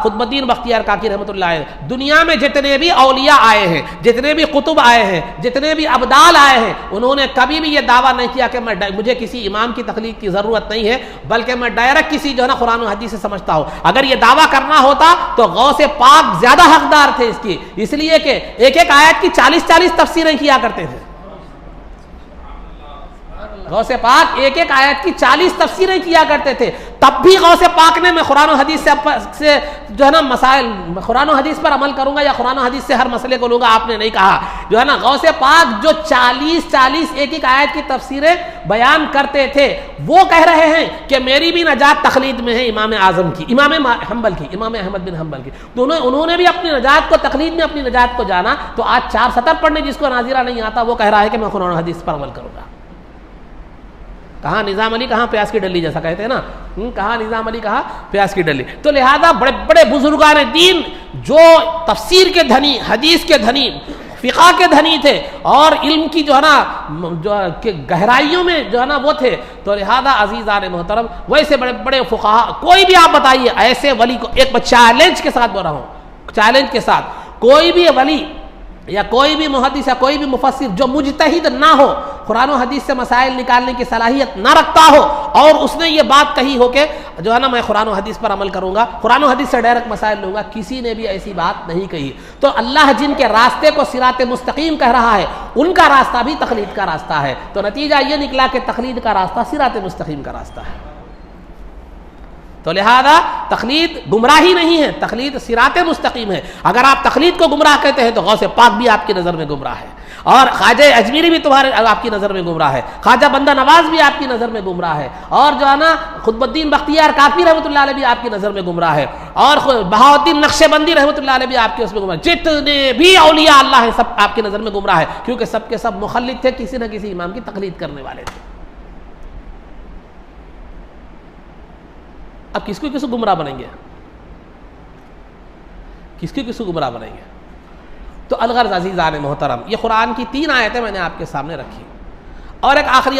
B: قطب الدین بختیار کاکی رحمۃ اللہ علیہ، دنیا میں جتنے بھی اولیاء آئے ہیں، جتنے بھی قطب آئے ہیں، جتنے بھی ابدال آئے ہیں، انہوں نے کبھی بھی یہ دعویٰ نہیں کیا کہ مجھے کسی امام کی تقلید کی ضرورت نہیں ہے، بلکہ میں ڈائریکٹ کسی جو ہے نا قرآن و حدیث سے سمجھتا ہوں۔ اگر یہ دعویٰ کرنا ہوتا تو غوث پاک زیادہ حقدار تھے اس کی، اس لیے کہ ایک ایک آیت کی 40 تفسیریں کیا کرتے تھے۔ غوث پاک ایک ایک آیت کی 40 تفسیریں کیا کرتے تھے. تب بھی غوث پاک نے میں قرآن و حدیث سے جو ہے نا مسائل قرآن و حدیث پر عمل کروں گا یا قرآن و حدیث سے ہر مسئلے کو لوں گا, آپ نے نہیں کہا. جو ہے نا غوث پاک جو 40 ایک ایک آیت کی تفسیریں بیان کرتے تھے, وہ کہہ رہے ہیں کہ میری بھی نجات تقلید میں ہے امام اعظم کی, امام حنبل کی, امام احمد بن حنبل کی. انہوں نے بھی اپنی نجات کو, تقلید میں اپنی نجات کو جانا. تو آج 4 سطر پڑھنے جس کو ناظرہ نہیں آتا وہ کہہ رہا ہے کہ میں قرآن و حدیث پر عمل کروں گا. کہاں نظام علی, کہاں پیاز کی ڈلی, جیسا کہتے ہیں نا, کہاں نظام علی, کہاں پیاز کی ڈلی. تو لہذا بڑے بڑے بزرگان دین جو تفسیر کے دھنی, حدیث کے دھنی, فقہ کے دھنی تھے اور علم کی جو ہے نا جو گہرائیوں میں جو ہے نا وہ تھے. تو لہذا عزیزان محترم, ویسے بڑے بڑے فقہا, کوئی بھی آپ بتائیے ایسے ولی کو, ایک چیلنج کے ساتھ بول رہا ہوں, چیلنج کے ساتھ, کوئی بھی ولی یا کوئی بھی محدث یا کوئی بھی مفسر جو مجتہد نہ ہو, قرآن و حدیث سے مسائل نکالنے کی صلاحیت نہ رکھتا ہو, اور اس نے یہ بات کہی ہو کہ جو ہے نا میں قرآن و حدیث پر عمل کروں گا, قرآن و حدیث سے ڈائریکٹ مسائل لوں گا, کسی نے بھی ایسی بات نہیں کہی. تو اللہ جن کے راستے کو صراط مستقیم کہہ رہا ہے, ان کا راستہ بھی تقلید کا راستہ ہے. تو نتیجہ یہ نکلا کہ تقلید کا راستہ صراط مستقیم کا راستہ ہے. تو لہذا تقلید گمراہی نہیں ہے, تقلید صراط مستقیم ہے. اگر آپ تقلید کو گمراہ کہتے ہیں تو غوث پاک بھی آپ کی نظر میں گمراہ ہے, اور خواجہ اجمیری بھی آپ کی نظر میں گمراہ ہے, خواجہ بندہ نواز بھی آپ کی نظر میں گمراہ ہے, اور جو ہے نا قطب الدین بختیار کاکڑی رحمۃ اللہ علیہ بھی آپ کی نظر میں گمراہ ہے, اور بہاؤالدین نقشبندی رحمۃ اللہ علیہ بھی آپ کے اس میں گمراہ. جتنے بھی اولیاء اللہ ہیں سب آپ کی نظر میں گمراہ ہے, کیونکہ سب کے سب مخلد تھے, کسی نہ کسی امام کی تقلید کرنے والے تھے. اب کس کو گمراہ بنیں گے, کس کو گمراہ بنیں گے؟ تو الغرض عزیزان محترم, یہ قرآن کی 3 آیتیں میں نے آپ کے سامنے رکھی, اور ایک آخری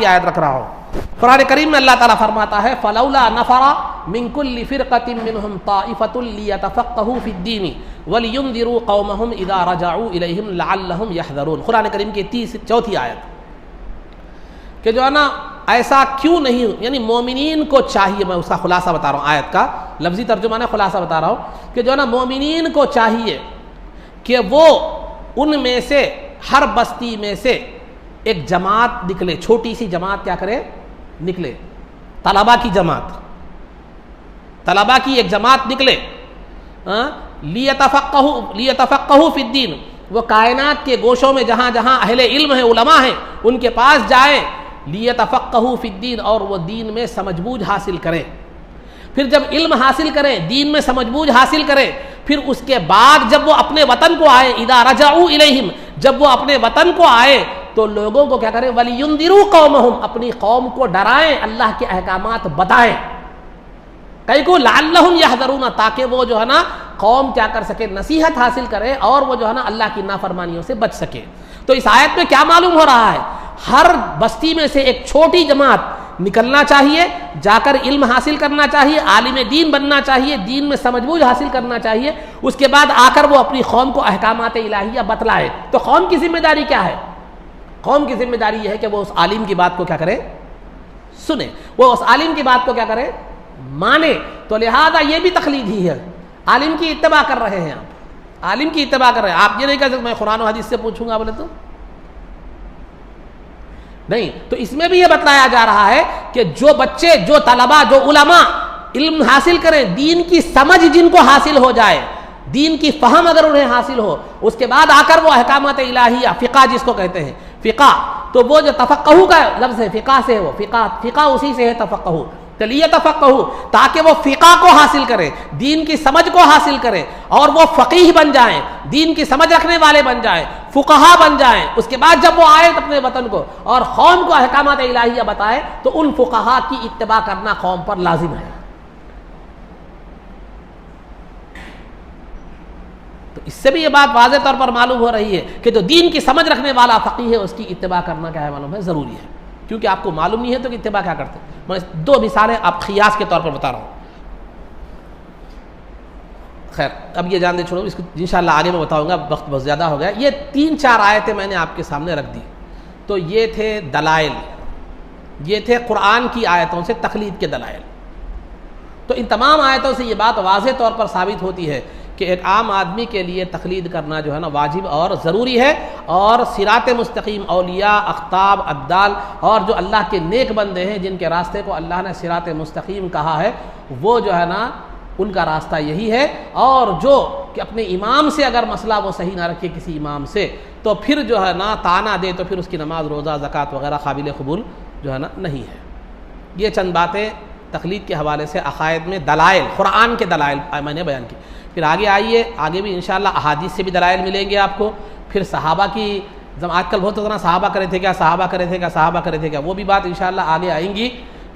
B: آیت رکھ رہا ہوں. قرآن کریم میں اللہ تعالیٰ فرماتا ہے فَلَوْلَا نَفَرَ مِن كُلِّ فِرْقَةٍ مِّنْهُمْ طَائِفَةٌ لِيَتَفَقَّهُوا فِي الدِّينِ وَلِيُنذِرُوا قَوْمَهُمْ إِذَا رَجَعُوا إِلَيْهِمْ لَعَلَّهُمْ يَحْذَرُونَ. قرآن کریم کی 4تھی آیت کہ جو ہے نا ایسا کیوں نہیں, یعنی مومنین کو چاہیے, میں اس کا خلاصہ بتا رہا ہوں, آیت کا لفظی ترجمہ نے خلاصہ بتا رہا ہوں کہ جو ہے نا مومنین کو چاہیے کہ وہ ان میں سے ہر بستی میں سے ایک جماعت نکلے, چھوٹی سی جماعت کیا کرے, نکلے, طلبا کی جماعت, طلبا کی ایک جماعت نکلے, لیتفقہوا فی الدین, وہ کائنات کے گوشوں میں جہاں جہاں اہل علم ہیں, علماء ہیں, ان کے پاس جائیں, لیتفقہوا فی الدین, اور وہ دین میں سمجھ بوجھ حاصل کریں. پھر جب علم حاصل کریں, دین میں سمجھ بوجھ حاصل کریں, پھر اس کے بعد جب وہ اپنے وطن کو آئے, اذا رجعوا الیہم, جب وہ اپنے وطن کو آئے تو لوگوں کو کیا کریں, وَلِيُنذِرُوا قَوْمَهُمْ, اپنی قوم کو ڈرائیں, اللہ کے احکامات بتائیں, کئی کو لعلہم یحذرون, تاکہ وہ جو ہے نا قوم کیا کر سکے, نصیحت حاصل کرے, اور وہ جو ہے نا اللہ کی نافرمانیوں سے بچ سکے. تو اس آیت میں کیا معلوم ہو رہا ہے, ہر بستی میں سے ایک چھوٹی جماعت نکلنا چاہیے, جا کر علم حاصل کرنا چاہیے, عالم دین بننا چاہیے, دین میں سمجھ بوجھ حاصل کرنا چاہیے, اس کے بعد آ کر وہ اپنی قوم کو احکامات الہیہ بتلائے. تو قوم کی ذمہ داری کیا ہے, قوم کی ذمہ داری یہ ہے کہ وہ اس عالم کی بات کو کیا کرے, سنے, وہ اس عالم کی بات کو کیا کرے, مانے. تو لہذا یہ بھی تقلید ہی ہے, عالم کی اتباع کر رہے ہیں آپ, عالم کی اتباع کر رہے ہیں. آپ یہ نہیں کہہ سکتے میں قرآن و حدیث سے پوچھوں گا, بولے تو نہیں. تو اس میں بھی یہ بتلایا جا رہا ہے کہ جو بچے, جو طلبا, جو علماء علم حاصل کریں, دین کی سمجھ جن کو حاصل ہو جائے, دین کی فہم اگر انہیں حاصل ہو, اس کے بعد آ کر وہ احکامات الہیہ, فقہ جس کو کہتے ہیں, فقہ, تو وہ جو تفقہو کا لفظ ہے فقہ سے, وہ فقہ اسی سے ہے تفقہو. تو لیتفقہوا, تاکہ وہ فقہ کو حاصل کرے, دین کی سمجھ کو حاصل کرے, اور وہ فقیہ بن جائیں, دین کی سمجھ رکھنے والے بن جائیں, فقہا بن جائیں. اس کے بعد جب وہ آئے اپنے وطن کو اور قوم کو احکامات الہیہ بتائے, تو ان فقہا کی اتباع کرنا قوم پر لازم ہے. تو اس سے بھی یہ بات واضح طور پر معلوم ہو رہی ہے کہ جو دین کی سمجھ رکھنے والا فقیہ ہے, اس کی اتباع کرنا کیا ہے, معلوم ہے, ضروری ہے. کیونکہ آپ کو معلوم نہیں ہے تو کہ اتباع کیا کرتے ہیں. میں 2 مثالیں آپ قیاس کے طور پر بتا رہا ہوں. خیر اب یہ جان دے چھوڑو, اس کو انشاءاللہ آگے میں بتاؤں گا, وقت بہت زیادہ ہو گیا. یہ 3-4 آیتیں میں نے آپ کے سامنے رکھ دی. تو یہ تھے دلائل, یہ تھے قرآن کی آیتوں سے تقلید کے دلائل. تو ان تمام آیتوں سے یہ بات واضح طور پر ثابت ہوتی ہے کہ ایک عام آدمی کے لیے تقلید کرنا جو ہے نا واجب اور ضروری ہے، اور صراط مستقیم اولیاء، اقطاب، ابدال اور جو اللہ کے نیک بندے ہیں جن کے راستے کو اللہ نے صراط مستقیم کہا ہے، وہ جو ہے نا ان کا راستہ یہی ہے۔ اور جو کہ اپنے امام سے اگر مسئلہ وہ صحیح نہ رکھے کسی امام سے، تو پھر جو ہے نا طعنہ دے تو پھر اس کی نماز، روزہ، زکوٰۃ وغیرہ قابل قبول جو ہے نا نہیں ہے۔ یہ چند باتیں تقلید کے حوالے سے عقائد میں دلائل، قرآن کے دلائل میں نے بیان کی۔ پھر آگے آئیے، آگے بھی انشاءاللہ احادیث سے بھی دلائل ملیں گے آپ کو۔ پھر صحابہ کی، جب آج کل بہت اتنا صحابہ کرے تھے کیا، صحابہ کرے تھے کیا، صحابہ کرے تھے کیا، وہ بھی بات انشاءاللہ آگے آئیں گی۔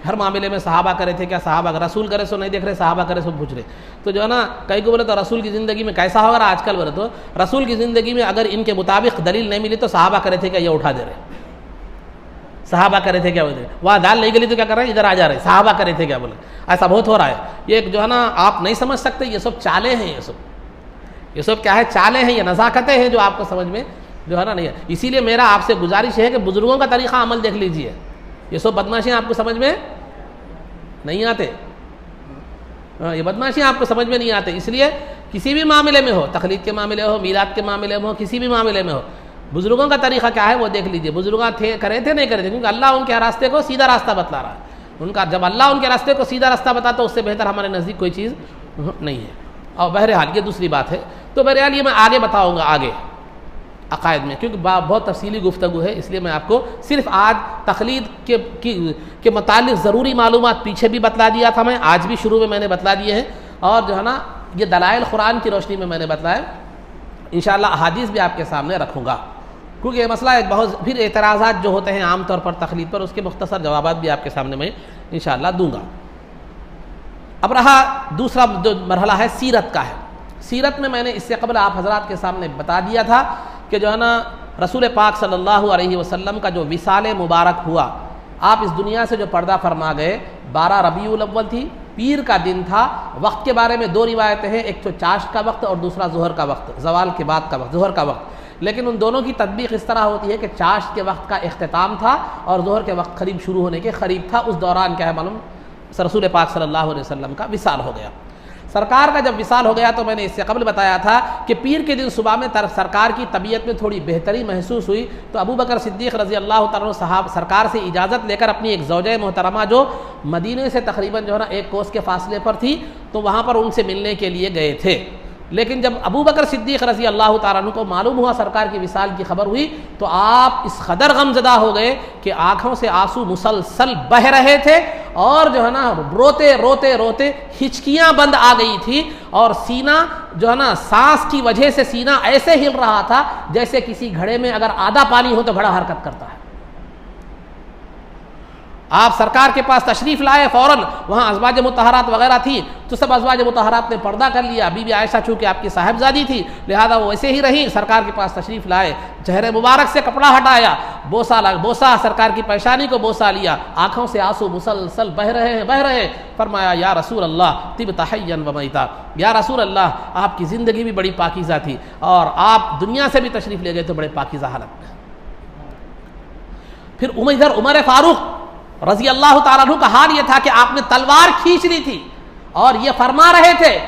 B: ہر معاملے میں صحابہ کرے تھے کیا، صحابہ رسول کرے سو نہیں دیکھ رہے، صحابہ کرے سو پوچھ رہے۔ تو جو ہے نا کئی کو بولے تو رسول کی زندگی میں کیسا ہوگا، آج کل بولے تو رسول کی زندگی میں اگر ان کے مطابق دلیل نہیں ملی تو صحابہ کرے تھے کیا یہ اٹھا دے رہے، صحابہ کرے تھے کیا بولے، وہاں دال نہیں گلی تو کیا کر رہے ہیں، ادھر آ جا رہے، صحابہ کرے تھے کیا بولے۔ ایسا بہت ہو رہا ہے۔ یہ جو ہے نا آپ نہیں سمجھ سکتے، یہ سب چالیں ہیں، یہ سب کیا ہے، چالیں ہیں، یہ نزاکتیں ہیں جو آپ کو سمجھ میں جو ہے نا نہیں ہے۔ اسی لیے میرا آپ سے گزارش ہے کہ بزرگوں کا طریقہ عمل دیکھ لیجئے، یہ سب بدماشیاں آپ کو سمجھ میں نہیں آتے، یہ بدماشیاں آپ کو سمجھ میں نہیں آتے۔ اس لیے کسی بھی معاملے میں ہو، تقلید کے معاملے ہو، میلاد کے معاملے میں ہو، کسی بھی معاملے میں ہو، بزرگوں کا طریقہ کیا ہے وہ دیکھ لیجئے۔ بزرگاں تھے، کرے تھے، نہیں کرے تھے، کیونکہ اللہ ان کے راستے کو سیدھا راستہ بتلا رہا ہے۔ ان کا جب اللہ ان کے راستے کو سیدھا راستہ بتاتا ہے، اس سے بہتر ہمارے نزدیک کوئی چیز نہیں ہے۔ اور بہرحال یہ دوسری بات ہے۔ تو بہرحال یہ میں آگے بتاؤں گا آگے عقائد میں، کیونکہ بہت تفصیلی گفتگو ہے، اس لیے میں آپ کو صرف آج تقلید کے متعلق ضروری معلومات پیچھے بھی بتلا دیا تھا، میں آج بھی شروع میں نے بتلا دیے ہیں، اور جو ہے نا یہ دلائل قرآن کی روشنی میں نے بتلایا۔ انشاءاللہ احادیث بھی آپ کے سامنے رکھوں گا، کیونکہ یہ مسئلہ ایک بہت، پھر اعتراضات جو ہوتے ہیں عام طور پر تقلید پر، اس کے مختصر جوابات بھی آپ کے سامنے میں انشاءاللہ دوں گا۔ اب رہا دوسرا جو مرحلہ ہے سیرت کا ہے۔ سیرت میں نے اس سے قبل آپ حضرات کے سامنے بتا دیا تھا کہ جو ہے نا رسول پاک صلی اللہ علیہ وسلم کا جو وصال مبارک ہوا، آپ اس دنیا سے جو پردہ فرما گئے، 12 ربیع الاول تھی، پیر کا دن تھا۔ وقت کے بارے میں دو روایتیں ہیں، ایک تو چاشت کا وقت اور دوسرا ظہر کا وقت، زوال کے بعد کا وقت، ظہر کا وقت۔ لیکن ان دونوں کی تطبیق اس طرح ہوتی ہے کہ چاشت کے وقت کا اختتام تھا اور ظہر کے وقت قریب شروع ہونے کے قریب تھا، اس دوران کیا ہے معلوم، رسول پاک صلی اللہ علیہ وسلم کا وصال ہو گیا۔ سرکار کا جب وصال ہو گیا تو میں نے اس سے قبل بتایا تھا کہ پیر کے دن صبح میں سرکار کی طبیعت میں تھوڑی بہتری محسوس ہوئی، تو ابو بکر صدیق رضی اللہ تعالیٰ عنہ صاحب سرکار سے اجازت لے کر اپنی ایک زوجہ محترمہ جو مدینے سے تقریباً جو ہے نا 1 کوس کے فاصلے پر تھی، تو وہاں پر ان سے ملنے کے لیے گئے تھے۔ لیکن جب ابو بکر صدیق رضی اللہ تعالیٰ عنہ کو معلوم ہوا سرکار کی وصال کی خبر ہوئی، تو آپ اس قدر غمزدہ ہو گئے کہ آنکھوں سے آنسو مسلسل بہ رہے تھے، اور جو ہے نا روتے روتے روتے ہچکیاں بند آ گئی تھی، اور سینہ جو ہے نا سانس کی وجہ سے سینہ ایسے ہل رہا تھا جیسے کسی گھڑے میں اگر آدھا پانی ہو تو گھڑا حرکت کرتا ہے۔ آپ سرکار کے پاس تشریف لائے، فوراً وہاں ازواج مطہرات وغیرہ تھی، تو سب ازواج مطہرات نے پردہ کر لیا۔ بی بی عائشہ چونکہ آپ کی صاحبزادی تھی لہذا وہ ویسے ہی رہیں، سرکار کے پاس تشریف لائے، چہرے مبارک سے کپڑا ہٹایا، بوسہ سرکار کی پیشانی کو بوسہ لیا، آنکھوں سے آنسو مسلسل بہ رہے ہیں۔ فرمایا یا رسول اللہ طبت حیا و میتا، یا رسول اللہ آپ کی زندگی بھی بڑی پاکیزہ تھی، اور آپ دنیا سے بھی تشریف لے گئے تو بڑے پاکیزہ حالت میں۔ پھر ادھر عمر فاروق رضی اللہ تعالیٰ عنہ کا حال یہ تھا کہ آپ نے تلوار کھینچ لی تھی، اور یہ فرما رہے تھے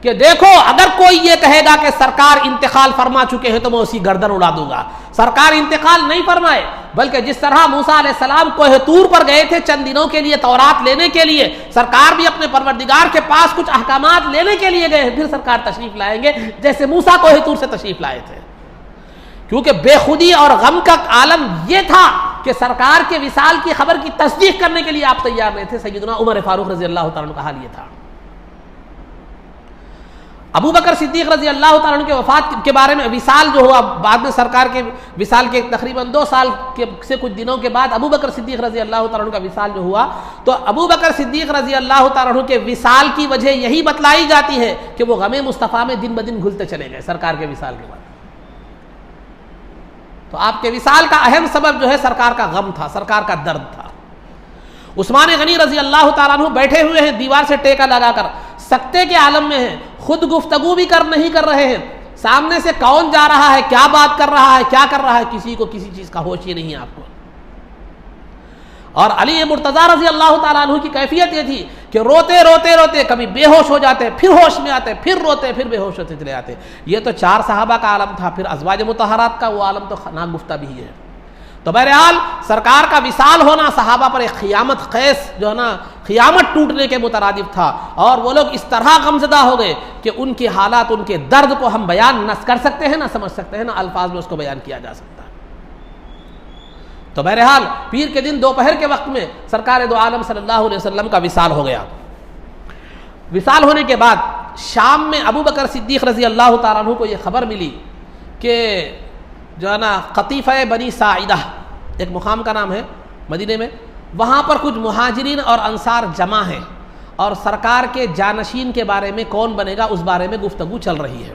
B: کہ دیکھو اگر کوئی یہ کہے گا کہ سرکار انتقال فرما چکے ہیں تو میں اسی گردن اڑا دوں گا۔ سرکار انتقال نہیں فرمائے، بلکہ جس طرح موسیٰ علیہ السلام کوہ طور پر گئے تھے چند دنوں کے لیے تورات لینے کے لیے، سرکار بھی اپنے پروردگار کے پاس کچھ احکامات لینے کے لیے گئے ہیں، پھر سرکار تشریف لائیں گے جیسے موسیٰ کوہ طور سے تشریف لائے تھے۔ کیونکہ بے خودی اور غم کا عالم یہ تھا کہ سرکار کے وصال کی خبر کی تصدیق کرنے کے لیے آپ تیار نہیں تھے۔ سیدنا عمر فاروق رضی اللہ تعالیٰ عنہ کا حال یہ تھا۔ ابو بکر صدیق رضی اللہ تعالیٰ عنہ کے وفات کے بارے میں، وصال جو ہوا بعد میں، سرکار کے وصال کے تقریباً 2 سال سے کچھ دنوں کے بعد ابو بکر صدیق رضی اللہ تعالیٰ عنہ کا وصال جو ہوا، تو ابو بکر صدیق رضی اللہ تعالیٰ عنہ کے وصال کی وجہ یہی بتلائی جاتی ہے کہ وہ غم مصطفیٰ میں دن بدن گھلتے چلے گئے سرکار کے وصال کے بعد۔ تو آپ کے وصال کا اہم سبب جو ہے سرکار کا غم تھا، سرکار کا درد تھا۔ عثمان غنی رضی اللہ تعالیٰ عنہ بیٹھے ہوئے ہیں دیوار سے ٹیکا لگا کر، سکتے کے عالم میں ہیں، خود گفتگو بھی نہیں کر رہے ہیں، سامنے سے کون جا رہا ہے، کیا بات کر رہا ہے، کیا کر رہا ہے، کسی کو کسی چیز کا ہوش ہی نہیں ہے آپ کو۔ اور علی مرتضیٰ رضی اللہ تعالیٰ عنہ کی کیفیت یہ تھی کہ روتے روتے روتے کبھی بے ہوش ہو جاتے، پھر ہوش میں آتے، پھر روتے، پھر بے ہوش ہوتے چلے جاتے. یہ تو 4 صحابہ کا عالم تھا. پھر ازواج مطہرات کا وہ عالم تو ناگفتہ بھی ہے. تو بہرحال سرکار کا وصال ہونا صحابہ پر ایک قیامت خیز جو ہے نا قیامت ٹوٹنے کے مترادف تھا، اور وہ لوگ اس طرح غمزدہ ہو گئے کہ ان کے حالات، ان کے درد کو ہم بیان نہ کر سکتے ہیں، نہ سمجھ سکتے ہیں، نہ الفاظ میں اس کو بیان کیا جا سکتا. تو بہرحال پیر کے دن دوپہر کے وقت میں سرکار دو عالم صلی اللہ علیہ وسلم کا وصال ہو گیا. وصال ہونے کے بعد شام میں ابو بکر صدیق رضی اللہ تعالیٰ عنہ کو یہ خبر ملی کہ جو ہے نا قطیفہ بنی ساعدہ ایک مقام کا نام ہے مدینے میں، وہاں پر کچھ مہاجرین اور انصار جمع ہیں، اور سرکار کے جانشین کے بارے میں کون بنے گا اس بارے میں گفتگو چل رہی ہے.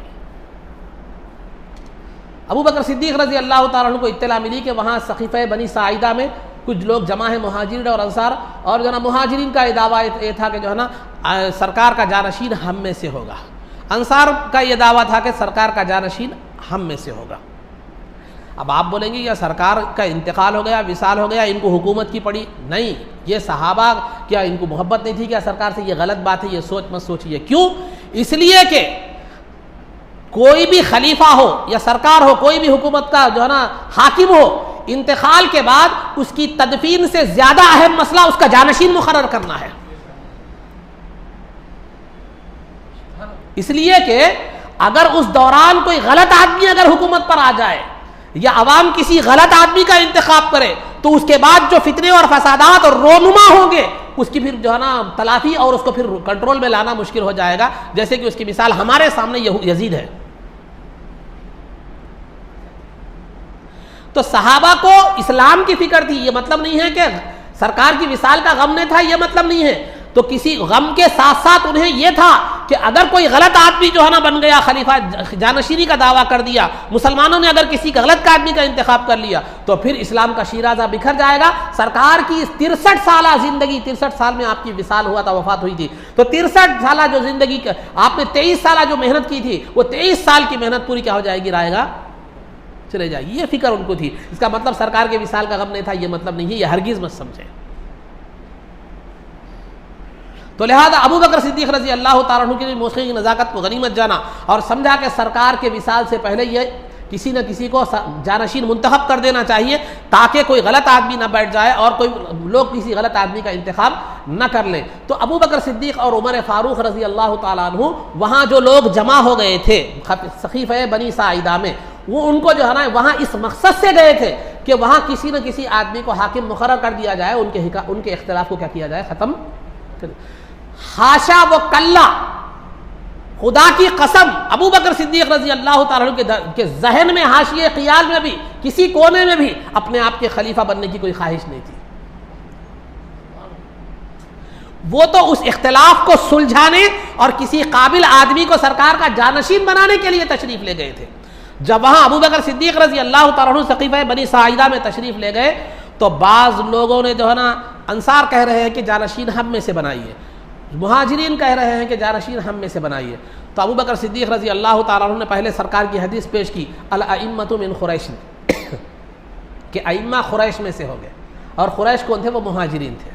B: ابو بکر صدیق رضی اللہ تعالیٰ عنہ کو اطلاع ملی کہ وہاں سقیفہ بنی ساعدہ میں کچھ لوگ جمع ہیں، مہاجرین اور انصار، اور جو ہے نا مہاجرین کا دعویٰ یہ تھا کہ جو ہے نا سرکار کا جانشین ہم میں سے ہوگا. انصار کا یہ دعویٰ تھا کہ سرکار کا جانشین ہم میں سے ہوگا. اب آپ بولیں گے یا سرکار کا انتقال ہو گیا، وصال ہو گیا، ان کو حکومت کی پڑی؟ نہیں، یہ صحابہ کیا ان کو محبت نہیں تھی کیا سرکار سے؟ یہ غلط بات ہے، یہ سوچ مت سوچیے. کیوں؟ اس لیے کہ کوئی بھی خلیفہ ہو یا سرکار ہو، کوئی بھی حکومت کا جو ہے نا حاکم ہو، انتقال کے بعد اس کی تدفین سے زیادہ اہم مسئلہ اس کا جانشین مقرر کرنا ہے. اس لیے کہ اگر اس دوران کوئی غلط آدمی اگر حکومت پر آ جائے یا عوام کسی غلط آدمی کا انتخاب کرے تو اس کے بعد جو فتنے اور فسادات اور رونما ہوں گے اس کی پھر جو ہے نا تلافی اور اس کو پھر کنٹرول میں لانا مشکل ہو جائے گا. جیسے کہ اس کی مثال ہمارے سامنے یزید ہے. تو صحابہ کو اسلام کی فکر تھی. یہ مطلب نہیں ہے کہ سرکار کی وصال کا غم نہیں تھا، یہ مطلب نہیں ہے. تو کسی غم کے ساتھ ساتھ انہیں یہ تھا کہ اگر کوئی غلط آدمی جو ہے نا بن گیا، خلیفہ جانشینی کا دعویٰ کر دیا، مسلمانوں نے اگر کسی غلط آدمی کا انتخاب کر لیا تو پھر اسلام کا شیرازہ بکھر جائے گا. سرکار کی اس 63 سالہ زندگی، 63 سال میں آپ کی وصال ہوا تھا، وفات ہوئی تھی، تو 63 سالہ جو زندگی آپ نے 23 سالہ جو محنت کی تھی وہ 23 سال کی محنت پوری کیا ہو جائے گی؟ رائے گا چلے جائے گی. یہ فکر ان کو تھی. اس کا مطلب سرکار کے وصال کا غم نہیں تھا، یہ مطلب نہیں ہے، یہ ہرگز مت سمجھے. تو لہذا ابو بکر صدیق رضی اللہ تعالیٰ عنہ کی موسیقی کی نزاکت کو غنیمت جانا اور سمجھا کہ سرکار کے وصال سے پہلے یہ کسی نہ کسی کو جانشین منتخب کر دینا چاہیے تاکہ کوئی غلط آدمی نہ بیٹھ جائے اور کوئی لوگ کسی غلط آدمی کا انتخاب نہ کر لیں. تو ابو بکر صدیق اور عمر فاروق رضی اللہ تعالیٰ عنہ وہاں جو لوگ جمع ہو گئے تھے سقیفہ بنی ساعدہ میں، وہ ان کو جو ہے نا وہاں اس مقصد سے گئے تھے کہ وہاں کسی نہ کسی آدمی کو حاکم مقرر کر دیا جائے، ان کے اختلاف کو کیا کیا جائے؟ ختم. حاشا و کلا، خدا کی قسم ابو بکر صدیق رضی اللہ تعالیٰ عنہ کے ذہن میں، حاشیے خیال میں بھی، کسی کونے میں بھی اپنے آپ کے خلیفہ بننے کی کوئی خواہش نہیں تھی. وہ تو اس اختلاف کو سلجھانے اور کسی قابل آدمی کو سرکار کا جانشین بنانے کے لیے تشریف لے گئے تھے. جب وہاں ابو بکر صدیق رضی اللہ تعالیٰ عنہ سقیفہ بنی ساعدہ میں تشریف لے گئے تو بعض لوگوں نے جو ہے نا انصار کہہ رہے ہیں کہ جانشین ہم میں سے بنائیے، مہاجرین کہہ رہے ہیں کہ جانشین ہم میں سے بنائیے. تو ابو بکر صدیق رضی اللہ تعالیٰ عنہ نے پہلے سرکار کی حدیث پیش کی، الائمۃ من قریش، کہ ائمہ قریش میں سے ہو گئے. اور قریش کون تھے؟ وہ مہاجرین تھے.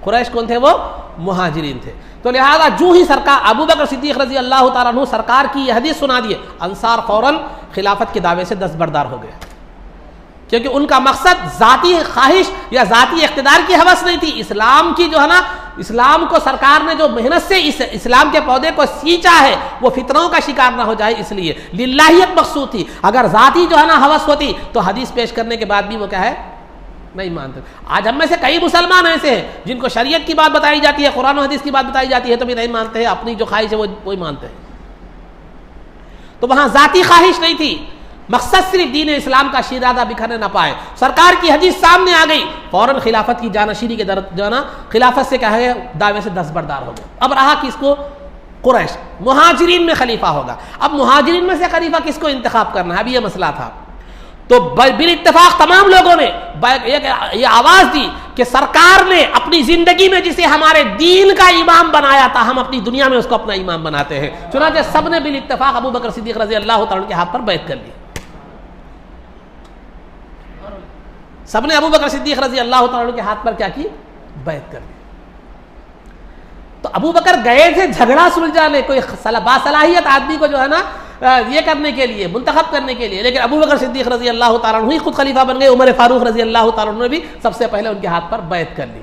B: قریش کون تھے؟ وہ مہاجرین تھے. تو لہذا جو ہی سرکار ابو بکر صدیق رضی اللہ تعالیٰ عنہ سرکار کی یہ حدیث سنا دیے، انصار فوراً خلافت کے دعوے سے دستبردار ہو گئے، کیونکہ ان کا مقصد ذاتی خواہش یا ذاتی اقتدار کی ہوس نہیں تھی. اسلام کی جو ہے نا، اسلام کو سرکار نے جو محنت سے اس اسلام کے پودے کو سینچا ہے وہ فتنوں کا شکار نہ ہو جائے، اس لیے للہیت مقصود تھی. اگر ذاتی جو ہے نا ہوس ہوتی تو حدیث پیش کرنے کے بعد بھی وہ کیا ہے؟ نہیں مانتے. آج ہم میں سے کئی مسلمان ایسے ہیں جن کو شریعت کی بات بتائی جاتی ہے، قرآن و حدیث کی بات بتائی جاتی ہے تو بھی نہیں مانتے ہیں، اپنی جو خواہش ہے وہی مانتے ہیں. تو وہاں ذاتی خواہش نہیں تھی، مقصد صرف دین اسلام کا شیرازہ بکھرنے نہ پائے. سرکار کی حدیث سامنے آ گئی، فوراً خلافت کی جانشینی کے جو ہے نا خلافت سے کیا ہے دعوے سے دستبردار ہو گئے. اب رہا کس کو؟ قریش. مہاجرین میں خلیفہ ہوگا. اب مہاجرین میں سے خلیفہ کس کو انتخاب کرنا ہے؟ اب یہ مسئلہ تھا. تو بالاتفاق تمام لوگوں نے یہ آواز دی کہ سرکار نے اپنی زندگی میں جسے ہمارے دین کا امام بنایا تھا، ہم اپنی دنیا میں اس کو اپنا امام بناتے ہیں. چنانچہ سب نے بالاتفاق ابو بکر صدیق رضی اللہ تعالیٰ کے ہاتھ پر بیعت کر لی. سب نے ابو بکر صدیق رضی اللہ تعالیٰ کے ہاتھ پر کیا کی؟ بیعت کر لی. تو ابو بکر گئے تھے جھگڑا سلجھانے، کوئی باصلاحیت آدمی کو جو ہے نا یہ کرنے کے لیے، منتخب کرنے کے لیے، لیکن ابو بکر صدیق رضی اللہ تعالیٰ عنہ ہی خود خلیفہ بن گئے. عمر فاروق رضی اللہ تعالیٰ عنہ نے بھی سب سے پہلے ان کے ہاتھ پر بیعت کر لی.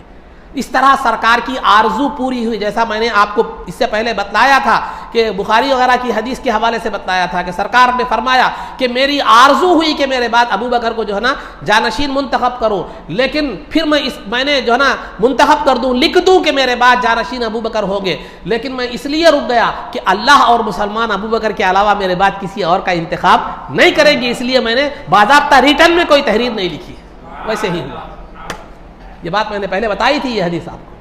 B: اس طرح سرکار کی آرزو پوری ہوئی. جیسا میں نے آپ کو اس سے پہلے بتلایا تھا کہ بخاری وغیرہ کی حدیث کے حوالے سے بتلایا تھا کہ سرکار نے فرمایا کہ میری آرزو ہوئی کہ میرے بعد ابو بکر کو جو ہے نا جانشین منتخب کروں، لیکن پھر میں نے جو ہے نا منتخب کر دوں، لکھ دوں کہ میرے بعد جانشین ابو بکر ہوں گے، لیکن میں اس لیے رک گیا کہ اللہ اور مسلمان ابو بکر کے علاوہ میرے بعد کسی اور کا انتخاب نہیں کریں گے، اس لیے میں نے باضابطہ ریٹن میں کوئی تحریر نہیں لکھی. ویسے ہی ہوا. یہ بات میں نے پہلے بتائی تھی، یہ حدیث آپ کو.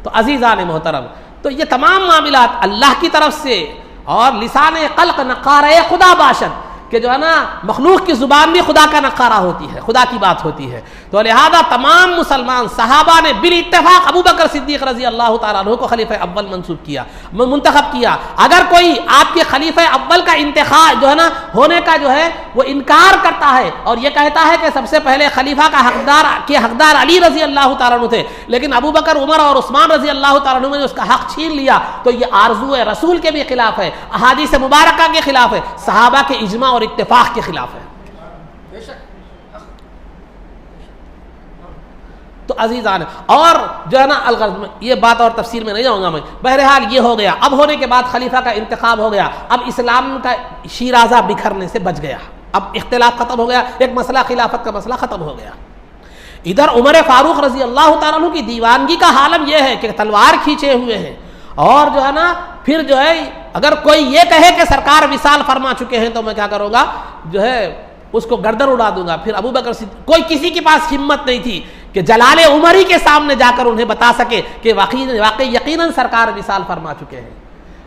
B: تو عزیزان محترم، تو یہ تمام معاملات اللہ کی طرف سے، اور لسان قلق نقارہ خدا باشد، کہ جو ہے نا مخلوق کی زبان بھی خدا کا نقارہ ہوتی ہے، خدا کی بات ہوتی ہے. تو لہذا تمام مسلمان صحابہ نے بالاتفاق ابو بکر صدیق رضی اللہ تعالیٰ عنہ کو خلیفہ اول منتخب کیا. اگر کوئی آپ کے خلیفہ اول کا انتخاب جو ہے نا ہونے کا جو ہے وہ انکار کرتا ہے اور یہ کہتا ہے کہ سب سے پہلے خلیفہ کا حقدار علی رضی اللہ تعالیٰ عنہ تھے، لیکن ابو بکر، عمر اور عثمان رضی اللہ تعالیٰ عنہ نے اس کا حق چھین لیا، تو یہ آرزو رسول کے بھی خلاف ہے، احادیث مبارکہ کے خلاف ہے، صحابہ کے اجماع اور اتفاق کے خلاف ہے. تو عزیزان، اور جو ہے نا الغرض میں یہ بات اور تفسیر میں نہیں جاؤں گا میں. بہرحال یہ ہو گیا. اب ہونے کے بعد خلیفہ کا انتخاب ہو گیا. اب اسلام کا شیرازہ بکھرنے سے بچ گیا. اب اختلاف ختم ہو گیا. ایک مسئلہ خلافت کا مسئلہ ختم ہو گیا. ادھر عمر فاروق رضی اللہ تعالیٰ عنہ کی دیوانگی کا عالم یہ ہے کہ تلوار کھینچے ہوئے ہیں، اور جو ہے نا پھر جو ہے اگر کوئی یہ کہے کہ سرکار وصال فرما چکے ہیں تو میں کیا کروں گا، جو ہے اس کو گردن اڑا دوں گا. پھر ابو بکر کوئی کسی کے پاس ہمت نہیں تھی کہ جلال عمری کے سامنے جا کر انہیں بتا سکے کہ واقعی یقیناً سرکار وصال فرما چکے ہیں.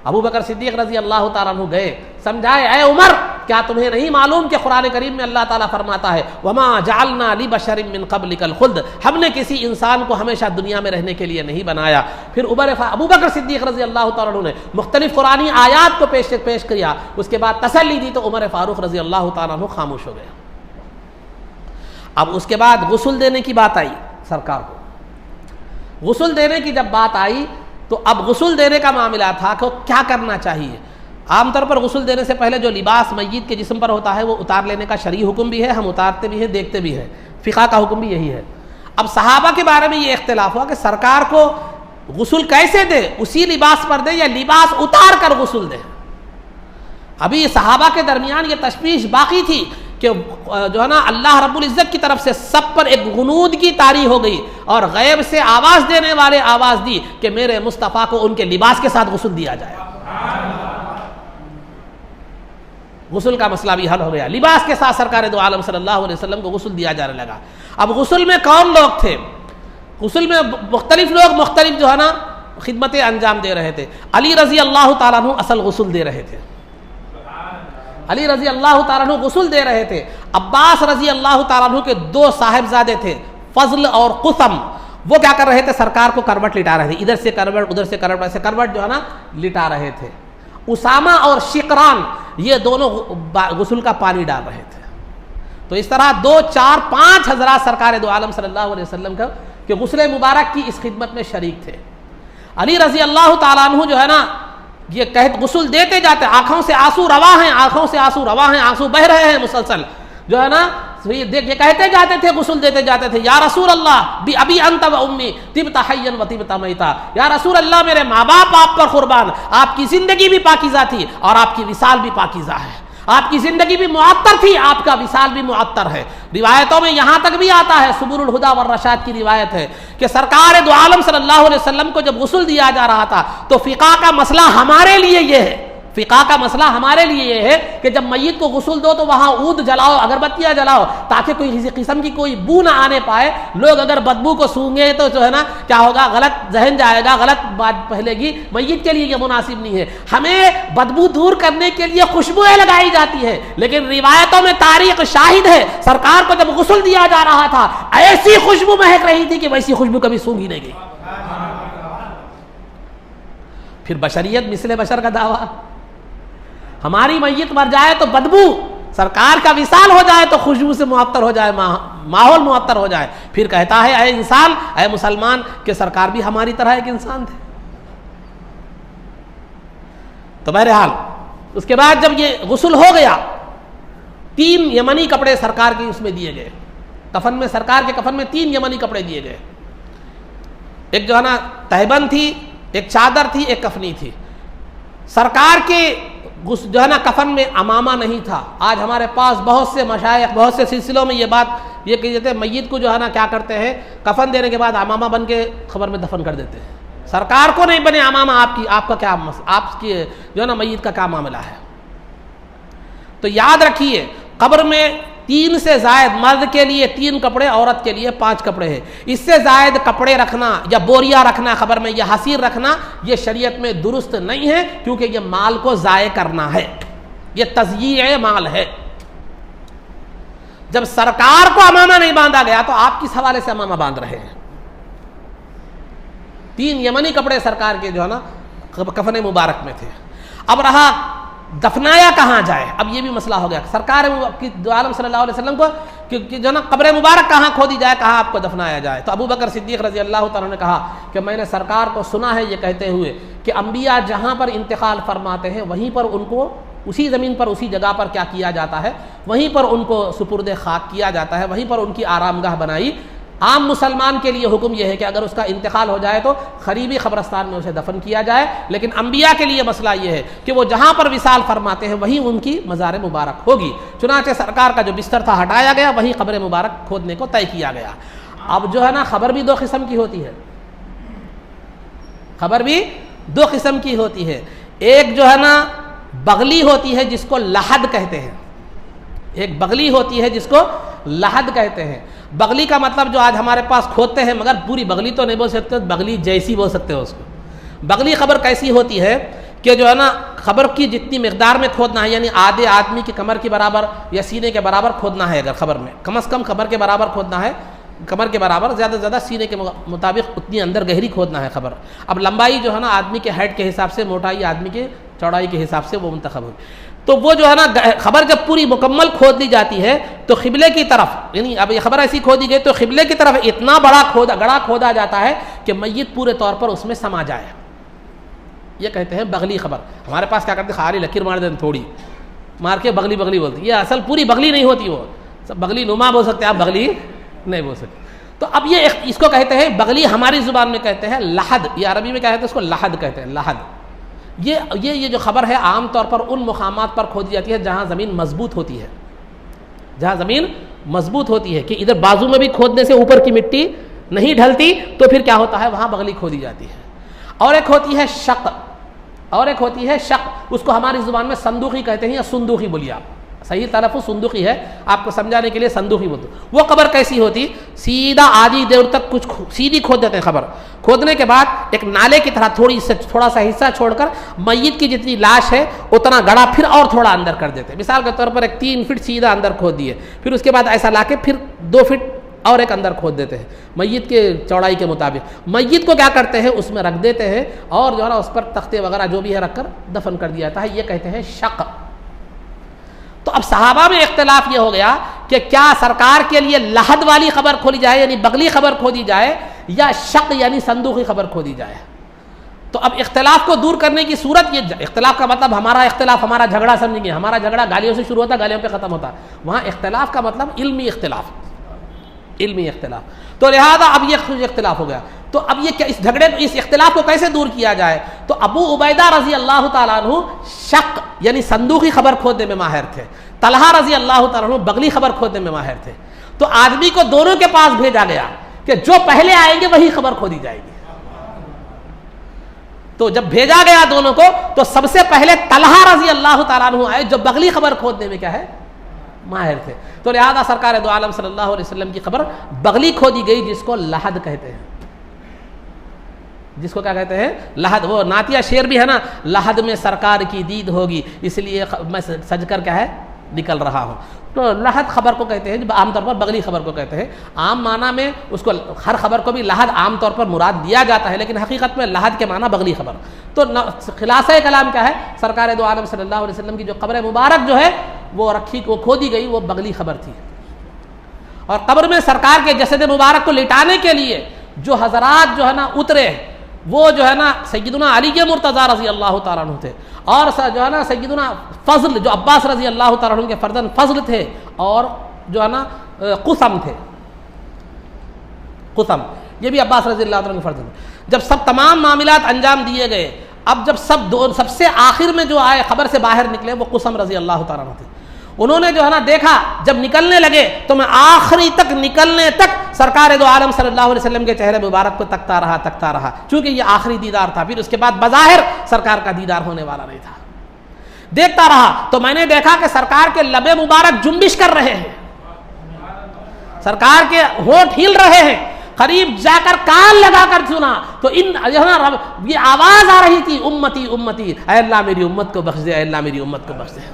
B: ابو بکر صدیق رضی اللہ تعالیٰ عنہ گئے، سمجھائے، اے عمر، کیا تمہیں نہیں معلوم کہ قرآن کریم میں اللہ تعالیٰ فرماتا ہے وَمَا جَعَلْنَا لِبَشَرٍ مِّن قَبْلِكَ الْخُلْدَ، ہم نے کسی انسان کو ہمیشہ دنیا میں رہنے کے لیے نہیں بنایا. پھر ابو بکر صدیق رضی اللہ تعالیٰ عنہ نے مختلف قرآنی آیات کو پیش کیا، اس کے بعد تسلی دی، تو عمر فاروق رضی اللہ تعالیٰ عنہ خاموش ہو گیا. اب اس کے بعد غسل دینے کی بات آئی. سرکار کو غسل دینے کی جب بات آئی تو اب غسل دینے کا معاملہ تھا کہ کیا کرنا چاہیے. عام طور پر غسل دینے سے پہلے جو لباس میت کے جسم پر ہوتا ہے وہ اتار لینے کا شرعی حکم بھی ہے، ہم اتارتے بھی ہیں، دیکھتے بھی ہیں، فقہ کا حکم بھی یہی ہے. اب صحابہ کے بارے میں یہ اختلاف ہوا کہ سرکار کو غسل کیسے دے، اسی لباس پر دے یا لباس اتار کر غسل دے. ابھی صحابہ کے درمیان یہ تشویش باقی تھی کہ جو ہے نا اللہ رب العزت کی طرف سے سب پر ایک غنودگی طاری ہو گئی، اور غیب سے آواز دینے والے آواز دی کہ میرے مصطفیٰ کو ان کے لباس کے ساتھ غسل دیا جائے. غسل کا مسئلہ بھی حل ہو گیا. لباس کے ساتھ سرکار دو عالم صلی اللہ علیہ وسلم کو غسل دیا جانے لگا. اب غسل میں کون لوگ تھے؟ غسل میں مختلف لوگ مختلف جو ہے نا خدمتیں انجام دے رہے تھے. علی رضی اللہ تعالیٰ عنہ اصل غسل دے رہے تھے. علی رضی اللہ تعالیٰ عنہ غسل دے رہے تھے. عباس رضی اللہ تعالیٰ عنہ کے دو صاحبزادے تھے، فضل اور قسم، وہ کیا کر رہے تھے؟ سرکار کو کروٹ لٹا رہے تھے. ادھر سے کروٹ، ادھر سے کروٹ، ایسے کروٹ جو ہے نا لٹا رہے تھے. اسامہ اور شقران یہ دونوں غسل کا پانی ڈال رہے تھے. تو اس طرح 2، 4، 5 حضرات سرکار دو عالم صلی اللہ علیہ وسلم کا کہ غسل مبارک کی اس خدمت میں شریک تھے. علی رضی اللہ تعالیٰ عنہ جو ہے نا یہ غسل دیتے جاتے، آنکھوں سے آنسو روا ہیں، آنکھوں سے آنسو روا ہیں، آنسو بہ رہے ہیں مسلسل، جو ہے نا یہ کہتے جاتے تھے، غسل دیتے جاتے تھے، یا رسول اللہ بی ابی انت و امی طبت حیا و طبت میتا، یا رسول اللہ میرے ماں باپ آپ پر قربان، آپ کی زندگی بھی پاکیزہ تھی اور آپ کی وصال بھی پاکیزہ ہے. آپ کی زندگی بھی معطر تھی، آپ کا وصال بھی معطر ہے. روایتوں میں یہاں تک بھی آتا ہے، سبل الہدی والرشاد کی روایت ہے کہ سرکار دو عالم صلی اللہ علیہ وسلم کو جب غسل دیا جا رہا تھا تو فقہ کا مسئلہ ہمارے لیے یہ ہے، فقہ کا مسئلہ ہمارے لیے یہ ہے کہ جب میت کو غسل دو تو وہاں عود جلاؤ، اگربتیاں جلاؤ، تاکہ کوئی کسی قسم کی کوئی بو نہ آنے پائے. لوگ اگر بدبو کو سونگے تو جو ہے نا کیا ہوگا، غلط ذہن جائے گا، غلط بات پھیلے گی. میت کے لیے یہ مناسب نہیں ہے. ہمیں بدبو دور کرنے کے لیے خوشبوئیں لگائی جاتی ہے، لیکن روایتوں میں تاریخ شاہد ہے سرکار کو جب غسل دیا جا رہا تھا ایسی خوشبو مہک رہی تھی کہ ویسی خوشبو کبھی سونگی نہیں گئی. پھر بشریت مثل بشر کا دعویٰ، ہماری میت مر جائے تو بدبو، سرکار کا وصال ہو جائے تو خوشبو سے معطر ہو جائے، ماحول معطر ہو جائے. پھر کہتا ہے اے انسان، اے مسلمان، کہ سرکار بھی ہماری طرح ایک انسان تھے. تو بہرحال اس کے بعد جب یہ غسل ہو گیا 3 یمنی کپڑے سرکار کے اس میں دیے گئے کفن میں، سرکار کے کفن میں 3 یمنی کپڑے دیے گئے، ایک جو ہے نا تہبند تھی، ایک چادر تھی، ایک کفنی تھی۔ سرکار کے جو ہے نا کفن میں امامہ نہیں تھا۔ آج ہمارے پاس بہت سے مشائخ بہت سے سلسلوں میں یہ بات یہ کہتے ہیں میت کو جو ہے نا کیا کرتے ہیں کفن دینے کے بعد امامہ بن کے قبر میں دفن کر دیتے ہیں۔ سرکار کو نہیں بنے امامہ، آپ کا کیا آپ کی جو ہے نا میت کا کیا معاملہ ہے؟ تو یاد رکھیے قبر میں 3 سے زائد مرد کے لیے 3 کپڑے، عورت کے لیے 5 کپڑے ہیں۔ اس سے زائد کپڑے رکھنا یا بوریا رکھنا قبر میں یا حصیر رکھنا یہ شریعت میں درست نہیں ہے، کیونکہ یہ مال کو ضائع کرنا ہے، یہ تضییع مال ہے۔ جب سرکار کو امامہ نہیں باندھا گیا تو آپ کس حوالے سے امامہ باندھ رہے ہیں؟ 3 یمنی کپڑے سرکار کے جو ہے نا کفن مبارک میں تھے۔ اب رہا دفنایا کہاں جائے، اب یہ بھی مسئلہ ہو گیا سرکار دو عالم صلی اللہ علیہ وسلم کو کہ جو نا قبر مبارک کہاں کھودی جائے، کہاں آپ کو دفنایا جائے۔ تو ابو بکر صدیق رضی اللہ تعالیٰ نے کہا کہ میں نے سرکار کو سنا ہے یہ کہتے ہوئے کہ انبیاء جہاں پر انتقال فرماتے ہیں وہیں پر ان کو اسی زمین پر اسی جگہ پر کیا کیا جاتا ہے، وہیں پر ان کو سپرد خاک کیا جاتا ہے، وہیں پر ان کی آرام گاہ بنائی۔ عام مسلمان کے لیے حکم یہ ہے کہ اگر اس کا انتقال ہو جائے تو قریبی قبرستان میں اسے دفن کیا جائے، لیکن انبیاء کے لیے مسئلہ یہ ہے کہ وہ جہاں پر وصال فرماتے ہیں وہیں ان کی مزار مبارک ہوگی۔ چنانچہ سرکار کا جو بستر تھا ہٹایا گیا، وہیں قبر مبارک کھودنے کو طے کیا گیا۔ اب جو ہے نا خبر بھی 2 قسم کی ہوتی ہے، خبر بھی 2 قسم کی ہوتی ہے۔ ایک جو ہے نا بغلی ہوتی ہے جس کو لحد کہتے ہیں، ایک بغلی ہوتی ہے جس کو لحد کہتے ہیں۔ بغلی کا مطلب جو آج ہمارے پاس کھودتے ہیں، مگر پوری بغلی تو نہیں بول سکتے، بغلی جیسی بول سکتے ہیں اس کو۔ بغلی خبر کیسی ہوتی ہے کہ جو ہے نا خبر کی جتنی مقدار میں کھودنا ہے، یعنی آدھے آدمی کی کمر کے برابر یا سینے کے برابر کھودنا ہے، اگر خبر میں کم از کم کمر کے برابر کھودنا ہے، کمر کے برابر، زیادہ سے زیادہ سینے کے مطابق اتنی اندر گہری کھودنا ہے خبر۔ اب لمبائی جو ہے نا آدمی کے ہیڈ کے حساب سے، موٹائی آدمی کے چوڑائی کے حساب سے وہ منتخب ہوگی۔ تو وہ جو ہے نا خبر جب پوری مکمل کھود لی جاتی ہے تو قبلے کی طرف، یعنی اب یہ خبر ایسی کھودی گئی تو قبلے کی طرف اتنا بڑا گڑھا کھودا جاتا ہے کہ میت پورے طور پر اس میں سما جائے، یہ کہتے ہیں بغلی خبر۔ ہمارے پاس کیا کرتے ہیں خالی لکیر مار دیتے، تھوڑی مار کے بغلی بغلی بولتی، یہ اصل پوری بغلی نہیں ہوتی، وہ بغلی نما بول سکتے ہیں آپ، بغلی نہیں بول سکتے۔ تو اب یہ اس کو کہتے ہیں بغلی، ہماری زبان میں کہتے ہیں لحد، یہ عربی میں کیا کہتے ہیں اس کو لحد کہتے ہیں، لحد۔ یہ جو خبر ہے عام طور پر ان مقامات پر کھودی جاتی ہے جہاں زمین مضبوط ہوتی ہے، جہاں زمین مضبوط ہوتی ہے کہ ادھر بازو میں بھی کھودنے سے اوپر کی مٹی نہیں ڈھلتی، تو پھر کیا ہوتا ہے وہاں بغلی کھودی جاتی ہے۔ اور ایک ہوتی ہے شق، اور ایک ہوتی ہے شق، اس کو ہماری زبان میں صندوقی کہتے ہیں یا صندوقی بولیے آپ، صحیح تلفظ صندوقی ہے، آپ کو سمجھانے کے لیے صندوقی بولتے۔ وہ قبر کیسی ہوتی؟ سیدھا آدھی دیر تک کچھ سیدھی کھود دیتے ہیں قبر، کھودنے کے بعد ایک نالے کی طرح تھوڑا سا حصہ چھوڑ کر میت کی جتنی لاش ہے اتنا گڑھا پھر اور تھوڑا اندر کر دیتے ہیں۔ مثال کے طور پر ایک 3 فٹ سیدھا اندر کھود دیے، پھر اس کے بعد ایسا لا کے پھر 2 فٹ اور ایک اندر کھود دیتے ہیں میت کے چوڑائی کے مطابق۔ میت کو کیا کرتے ہیں اس میں رکھ دیتے ہیں اور جو ہے نا اس پر تختے وغیرہ جو بھی ہے رکھ کر دفن کر دیا جاتا ہے، یہ کہتے ہیں شق۔ تو اب صحابہ میں اختلاف یہ ہو گیا کہ کیا سرکار کے لیے لحد والی خبر کھولی جائے یعنی بغلی خبر کھودی جائے، یا شق یعنی صندوقی خبر کھودی جائے۔ تو اب اختلاف کو دور کرنے کی صورت، یہ اختلاف کا مطلب ہمارا اختلاف ہمارا جھگڑا سمجھیں گے، ہمارا جھگڑا گالیوں سے شروع ہوتا ہے گالیوں پہ ختم ہوتا ہے، وہاں اختلاف کا مطلب علمی اختلاف، علمی اختلاف۔ تو لہذا اب یہ اختلاف ہو گیا، تو اب یہ کیا اس جھگڑے اس اختلاف کو کیسے دور کیا جائے؟ تو ابو عبیدہ رضی اللہ تعالیٰ عنہ شق یعنی صندوقی خبر کھودنے میں ماہر تھے، طلحہ رضی اللہ تعالیٰ عنہ بغلی خبر کھودنے میں ماہر تھے۔ تو آدمی کو دونوں کے پاس بھیجا گیا کہ جو پہلے آئیں گے وہی خبر کھودی جائے گی۔ تو جب بھیجا گیا دونوں کو تو سب سے پہلے طلحہ رضی اللہ تعالیٰ عنہ آئے جو بغلی خبر کھودنے میں کیا ہے ماہر تھے۔ تو لہذا سرکار دو عالم صلی اللہ علیہ وسلم کی خبر بغلی کھودی گئی جس کو لحد کہتے ہیں، جس کو کیا کہتے ہیں لحد۔ وہ نعتیہ شعر بھی ہے نا، لحد میں سرکار کی دید ہوگی اس لیے میں سج کر کیا ہے نکل رہا ہوں۔ تو لحد خبر کو کہتے ہیں، عام طور پر بغلی خبر کو کہتے ہیں۔ عام معنی میں اس کو ہر خبر کو بھی لحد عام طور پر مراد دیا جاتا ہے، لیکن حقیقت میں لحد کے معنی بغلی خبر۔ تو خلاصہ کلام کیا ہے؟ سرکار دو عالم صلی اللہ علیہ وسلم کی جو قبر مبارک جو ہے وہ رکھی وہ کھودی گئی، وہ بغلی خبر تھی۔ اور قبر میں سرکار کے جسد مبارک کو لٹانے کے لیے جو حضرات جو ہے نا اترے، وہ جو ہے نا سیدنا علی کے مرتضیٰ رضی اللہ تعالیٰ عنہ تھے، اور جو ہے نا سیدنا فضل جو عباس رضی اللہ تعالیٰ عنہ کے فرزند فضل تھے، اور جو ہے نا قسم تھے، قسم یہ بھی عباس رضی اللہ تعالیٰ عنہ کے فرزند۔ جب سب تمام معاملات انجام دیے گئے، اب جب سب سے آخر میں جو آئے خبر سے باہر نکلے وہ قسم رضی اللہ تعالیٰ عنہ تھے۔ انہوں نے جو ہے نا دیکھا، جب نکلنے لگے تو میں آخری تک نکلنے تک سرکار دو عالم صلی اللہ علیہ وسلم کے چہرے مبارک کو تکتا رہا، چونکہ یہ آخری دیدار تھا، پھر اس کے بعد بظاہر سرکار کا دیدار ہونے والا نہیں تھا۔ دیکھتا رہا تو میں نے دیکھا کہ سرکار کے لب مبارک جنبش کر رہے ہیں، سرکار کے ہونٹ ہل رہے ہیں۔ قریب جا کر کان لگا کر سنا تو یہ آواز آ رہی تھی، امتی امتی، اے اللہ میری امت کو بخش دے، اے اللہ میری امت کو بخش دے۔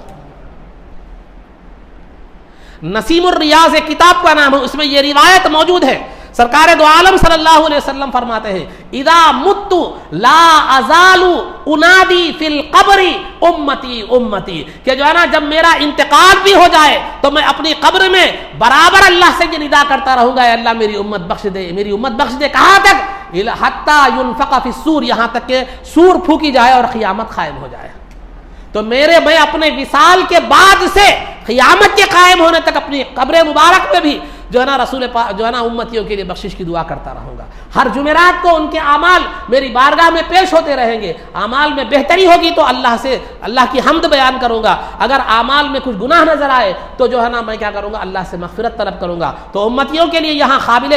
B: نسیم الریاض ایک کتاب کا نام ہے، اس میں یہ روایت موجود ہے، سرکار دو عالم صلی اللہ علیہ وسلم فرماتے ہیں اذا مت لا ازال انادی فی القبر امتی امتی، کہ جو ہے نا جب میرا انتقال بھی ہو جائے تو میں اپنی قبر میں برابر اللہ سے یہ ندا کرتا رہوں گا، اے اللہ میری امت بخش دے، میری امت بخش دے۔ کہاں تک؟ حتی ینفخ فی الصور، یہاں تک کہ سور پھونکی جائے اور قیامت قائم ہو جائے۔ تو میں اپنے وصال کے بعد سے قیامت کے قائم ہونے تک اپنی قبر مبارک میں بھی جو ہے نا رسول پاک جو ہے نا امتیوں کے لیے بخشش کی دعا کرتا رہوں گا۔ ہر جمعرات کو ان کے اعمال میری بارگاہ میں پیش ہوتے رہیں گے، اعمال میں بہتری ہوگی تو اللہ کی حمد بیان کروں گا، اگر اعمال میں کچھ گناہ نظر آئے تو جو ہے نا میں کیا کروں گا، اللہ سے مغفرت طلب کروں گا۔ تو امتیوں کے لیے یہاں قابل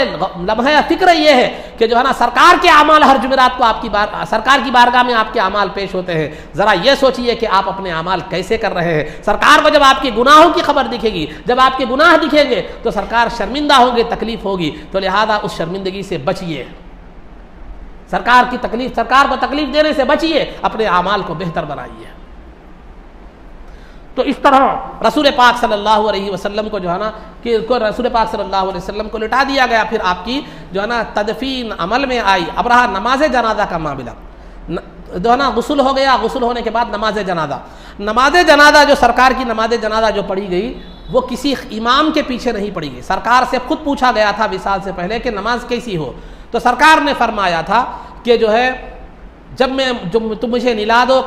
B: لمحہ فکر یہ ہے کہ جو ہے نا سرکار کے اعمال ہر جمعرات کو سرکار کی بارگاہ میں آپ کے اعمال پیش ہوتے ہیں۔ ذرا یہ سوچئے کہ آپ اپنے اعمال کیسے کر رہے ہیں۔ سرکار کو جب آپ کے گناہوں کی خبر دکھے گی، جب آپ کے گناہ دکھیں گے تو سرکار شرمندہ ہوں گے، تکلیف ہوگی، تو لہذا اس شرمندگی سے بچیے، سرکار کو تکلیف دینے سے بچیے، اپنے اعمال کو بہتر بنائیے۔ تو اس طرح رسول پاک صلی اللہ علیہ وسلم کو جو ہے نا کہ رسول پاک صلی اللہ علیہ وسلم کو لٹا دیا گیا۔ پھر آپ کی جو ہے نا تدفین عمل میں آئی۔ اب رہا نماز جنازہ کا معاملہ، جو ہے نا غسل ہو گیا، غسل ہونے کے بعد نماز جنازہ جو سرکار کی نماز جنازہ جو پڑھی گئی وہ کسی امام کے پیچھے نہیں پڑھی گئی، سرکار سے خود پوچھا گیا تھا وصال سے پہلے کہ نماز کیسی ہو، تو سرکار نے فرمایا تھا کہ جو ہے تم مجھے نلا دو،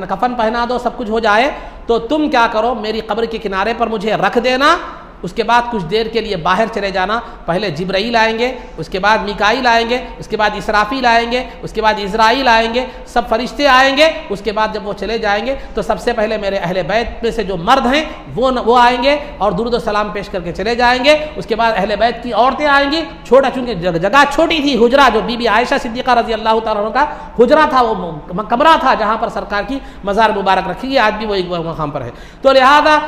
B: کفن پہنا دو، سب کچھ ہو جائے تو تم کیا کرو، میری قبر کے کنارے پر مجھے رکھ دینا، اس کے بعد کچھ دیر کے لیے باہر چلے جانا، پہلے جبرائیل آئیں گے، اس کے بعد میکائیل آئیں گے، اس کے بعد اسرافیل آئیں گے، اس کے بعد اسرائیل آئیں گے، سب فرشتے آئیں گے۔ اس کے بعد جب وہ چلے جائیں گے تو سب سے پہلے میرے اہل بیت میں سے جو مرد ہیں وہ آئیں گے اور درود و سلام پیش کر کے چلے جائیں گے۔ اس کے بعد اہل بیت کی عورتیں آئیں گی، چونکہ جگہ چھوٹی تھی، حجرہ جو بی بی عائشہ صدیقہ رضی اللہ تعالیٰ عنہ کا حجرہ تھا، وہ کمرہ تھا جہاں پر سرکار کی مزار مبارک رکھی گئی، آج بھی وہ ایک مقام پر ہے۔ تو لہذا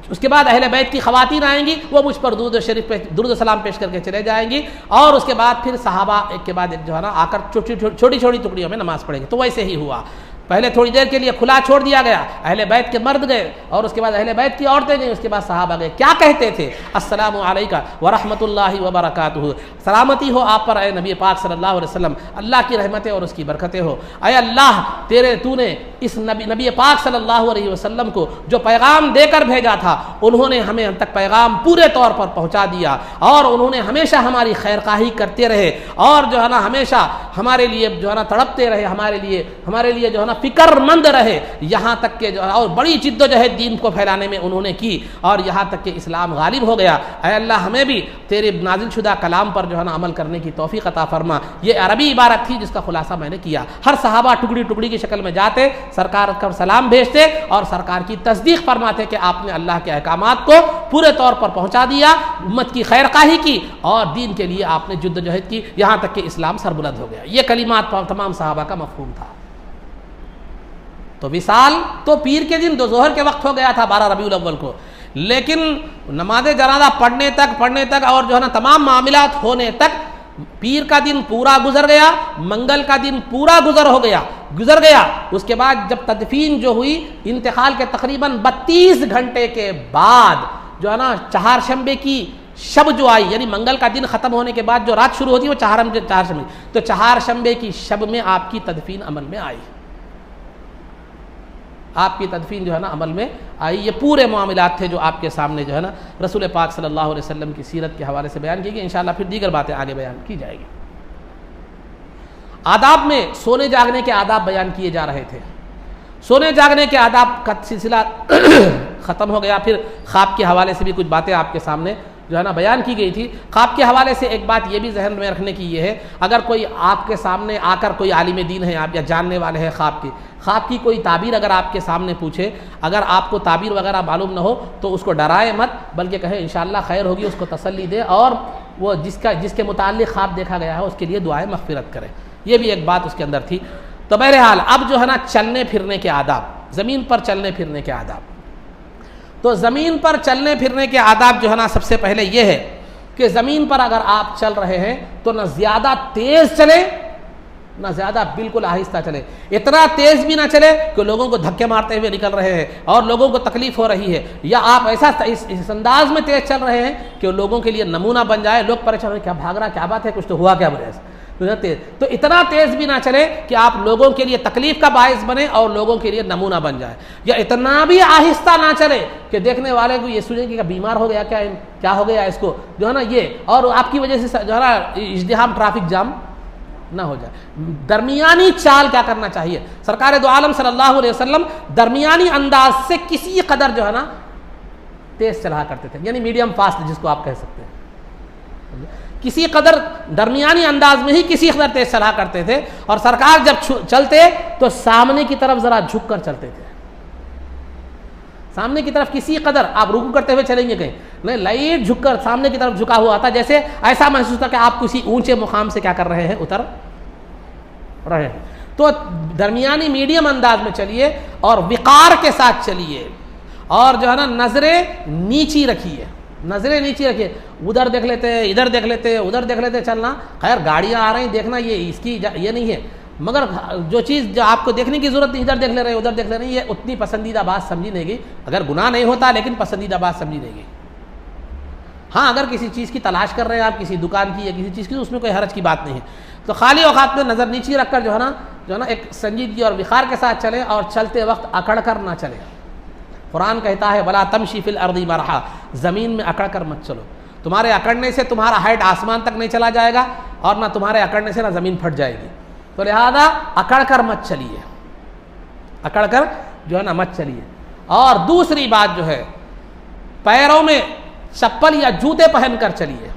B: اس کے بعد اہل بیت کی خواتین آئیں گی، وہ مجھ پر درود و سلام پیش کر کے چلے جائیں گی، اور اس کے بعد پھر صحابہ ایک کے بعد ایک جو ہے نا آ کر چھوٹی چھوٹی ٹکڑیوں میں نماز پڑھیں گے۔ تو ویسے ہی ہوا، پہلے تھوڑی دیر کے لیے کھلا چھوڑ دیا گیا، اہل بیت کے مرد گئے اور اس کے بعد اہل بیت کی عورتیں گئیں، اس کے بعد صحابہ گئے۔ کیا کہتے تھے؟ السلام علیکہ ورحمۃ اللہ وبرکاتہ، سلامتی ہو آپ پر اے نبی پاک صلی اللہ علیہ وسلم، اللہ کی رحمتیں اور اس کی برکتیں ہو۔ اے اللہ تو نے اس نبی پاک صلی اللہ علیہ وسلم کو جو پیغام دے کر بھیجا تھا، انہوں نے ہمیں تک پیغام پورے طور پر پہنچا دیا، اور انہوں نے ہمیشہ ہماری خیر خواہی کرتے رہے، اور جو ہے نا ہمیشہ ہمارے لیے جو ہے نا تڑپتے رہے، ہمارے لیے جو ہے نا فکر مند رہے، یہاں تک کہ جو ہے اور بڑی جد و جہد دین کو پھیلانے میں انہوں نے کی، اور یہاں تک کہ اسلام غالب ہو گیا۔ اے اللہ ہمیں بھی تیرے نازل شدہ کلام پر جو ہے نا عمل کرنے کی توفیق عطا فرما۔ یہ عربی عبارت تھی جس کا خلاصہ میں نے کیا۔ ہر صحابہ ٹکڑی ٹکڑی کی شکل میں جاتے، سرکار کا سلام بھیجتے اور سرکار کی تصدیق فرماتے کہ آپ نے اللہ کے احکامات کو پورے طور پر پہنچا دیا، امت کی خیر خواہی کی، اور دین کے لیے آپ نے جد و جہد کی، یہاں تک کہ اسلام سربلند ہو گیا۔ یہ کلمات تمام صحابہ کا مفہوم تھا۔ تو وصال تو پیر کے دن ظہر کے وقت ہو گیا تھا 12 ربیع الاول کو، لیکن نماز جنازہ پڑھنے تک اور جو ہے نا تمام معاملات ہونے تک پیر کا دن پورا گزر گیا، منگل کا دن پورا گزر گیا۔ اس کے بعد جب تدفین جو ہوئی، انتقال کے تقریباً 32 گھنٹے کے بعد جو ہے نا چہارشنبے کی شب جو آئی، یعنی منگل کا دن ختم ہونے کے بعد جو رات شروع ہوتی ہے وہ چہارشنبے، تو چہارشنبے کی شب میں آپ کی تدفین عمل میں آئی، آپ کی تدفین جو ہے نا عمل میں آئی۔ یہ پورے معاملات تھے جو آپ کے سامنے جو ہے نا رسول پاک صلی اللہ علیہ وسلم کی سیرت کے حوالے سے بیان کی گئی۔ انشاءاللہ پھر دیگر باتیں آگے بیان کی جائے گی۔ آداب میں سونے جاگنے کے آداب بیان کیے جا رہے تھے. سونے جاگنے کے آداب کا سلسلہ ختم ہو گیا. پھر خواب کے حوالے سے بھی کچھ باتیں آپ کے سامنے جو ہے نا بیان کی گئی تھی. خواب کے حوالے سے ایک بات یہ بھی ذہن میں رکھنے کی یہ ہے، اگر کوئی آپ کے سامنے آ کر کوئی عالم دین ہے آپ یا جاننے والے ہیں خواب کی کوئی تعبیر اگر آپ کے سامنے پوچھے، اگر آپ کو تعبیر وغیرہ معلوم نہ ہو تو اس کو ڈرائے مت، بلکہ کہے انشاءاللہ خیر ہوگی، اس کو تسلی دے، اور وہ جس کے متعلق خواب دیکھا گیا ہے اس کے لیے دعائیں مغفرت کرے. یہ بھی ایک بات اس کے اندر تھی. تو بہرحال اب جو ہے نا چلنے پھرنے کے آداب، زمین پر چلنے پھرنے کے آداب. تو زمین پر چلنے پھرنے کے آداب جو ہے نا سب سے پہلے یہ ہے کہ زمین پر اگر آپ چل رہے ہیں تو نہ زیادہ تیز چلے نہ زیادہ بالکل آہستہ چلے. اتنا تیز بھی نہ چلے کہ لوگوں کو دھکے مارتے ہوئے نکل رہے ہیں اور لوگوں کو تکلیف ہو رہی ہے، یا آپ ایسا اس انداز میں تیز چل رہے ہیں کہ لوگوں کے لیے نمونہ بن جائے، لوگ پریشان ہو کیا بھاگ رہا، کیا بات ہے، کچھ تو ہوا کیا بولے. تو اتنا تیز بھی نہ چلے کہ آپ لوگوں کے لیے تکلیف کا باعث بنے اور لوگوں کے لیے نمونہ بن جائے، یا اتنا بھی آہستہ نہ چلے کہ دیکھنے والے کو یہ سوچے کہ بیمار ہو گیا، کیا ہو گیا اس کو، جو ہے نا یہ، اور آپ کی وجہ سے جو ہے نا ازدحام ٹریفک جام نہ ہو جائے. درمیانی چال کیا کرنا چاہیے. سرکار دو عالم صلی اللہ علیہ وسلم درمیانی انداز سے کسی قدر جو ہے نا تیز چلا کرتے تھے، یعنی میڈیم فاسٹ جس کو آپ کہہ سکتے ہیں. کسی قدر درمیانی انداز میں ہی کسی قدر تیز چلا کرتے تھے، اور سرکار جب چلتے تو سامنے کی طرف ذرا جھک کر چلتے تھے. سامنے کی طرف کسی قدر آپ رکوع کرتے ہوئے چلیں گے کہیں نہیں، لائٹ جھک کر سامنے کی طرف جھکا ہوا تھا، جیسے ایسا محسوس ہوتا کہ آپ کسی اونچے مقام سے کیا کر رہے ہیں، اتر رہے ہیں. تو درمیانی میڈیم انداز میں چلیے اور وقار کے ساتھ چلیے، اور جو ہے نا نظریں نیچی رکھیے، نظریں نیچی رکھیے. ادھر دیکھ لیتے ادھر دیکھ لیتے ادھر دیکھ لیتے چلنا، خیر گاڑیاں آ رہی ہیں دیکھنا، یہ اس کی یہ نہیں ہے، مگر جو چیز جو آپ کو دیکھنے کی ضرورت نہیں، ادھر دیکھ لے رہے ادھر دیکھ لے رہے ہیں، یہ اتنی پسندیدہ بات سمجھی نہیں گئی. اگر گناہ نہیں ہوتا لیکن پسندیدہ بات سمجھی نہیں گئی. ہاں اگر کسی چیز کی تلاش کر رہے ہیں آپ، کسی دکان کی یا کسی چیز کی، تو اس میں کوئی حرج کی بات نہیں ہے. تو خالی اوقات میں نظر نیچی رکھ کر جو ہے نا ایک سنجیدگی اور وقار کے ساتھ چلیں، اور چلتے وقت اکڑ کر نہ چلیں. قرآن کہتا ہے وَلَا تَمْشِ فِي الْأَرْضِ مَرْحًا، زمین میں اکڑ کر مت چلو. تمہارے اکڑنے سے تمہارا ہائٹ آسمان تک نہیں چلا جائے گا، اور نہ تمہارے اکڑنے سے نہ زمین پھٹ جائے گی. تو لہذا اکڑ کر مت چلیے، اکڑ کر جو ہے نا مت چلیے. اور دوسری بات جو ہے، پیروں میں چپل یا جوتے پہن کر چلیے.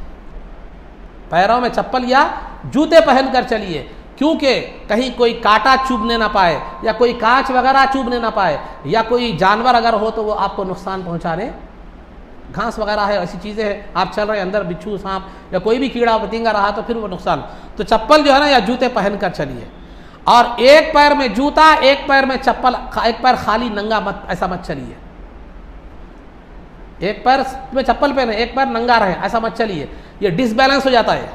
B: پیروں میں چپل یا جوتے پہن کر چلیے، کیونکہ کہیں کوئی کانٹا چوبنے نہ پائے، یا کوئی کانچ وغیرہ چوبنے نہ پائے، یا کوئی جانور اگر ہو تو وہ آپ کو نقصان پہنچانے، گھاس وغیرہ ہے ایسی چیزیں ہیں، آپ چل رہے ہیں اندر بچھو سانپ یا کوئی بھی کیڑا پتنگا رہا تو پھر وہ نقصان. تو چپل جو ہے نا یا جوتے پہن کر چلیے، اور ایک پیر میں جوتا ایک پیر میں چپل، ایک پیر خالی ننگا مت، ایسا مت چلیے. ایک پیر میں چپل پہنے ایک پیر ننگا رہے، ایسا مت چلیے. یہ ڈس بیلنس ہو جاتا ہے،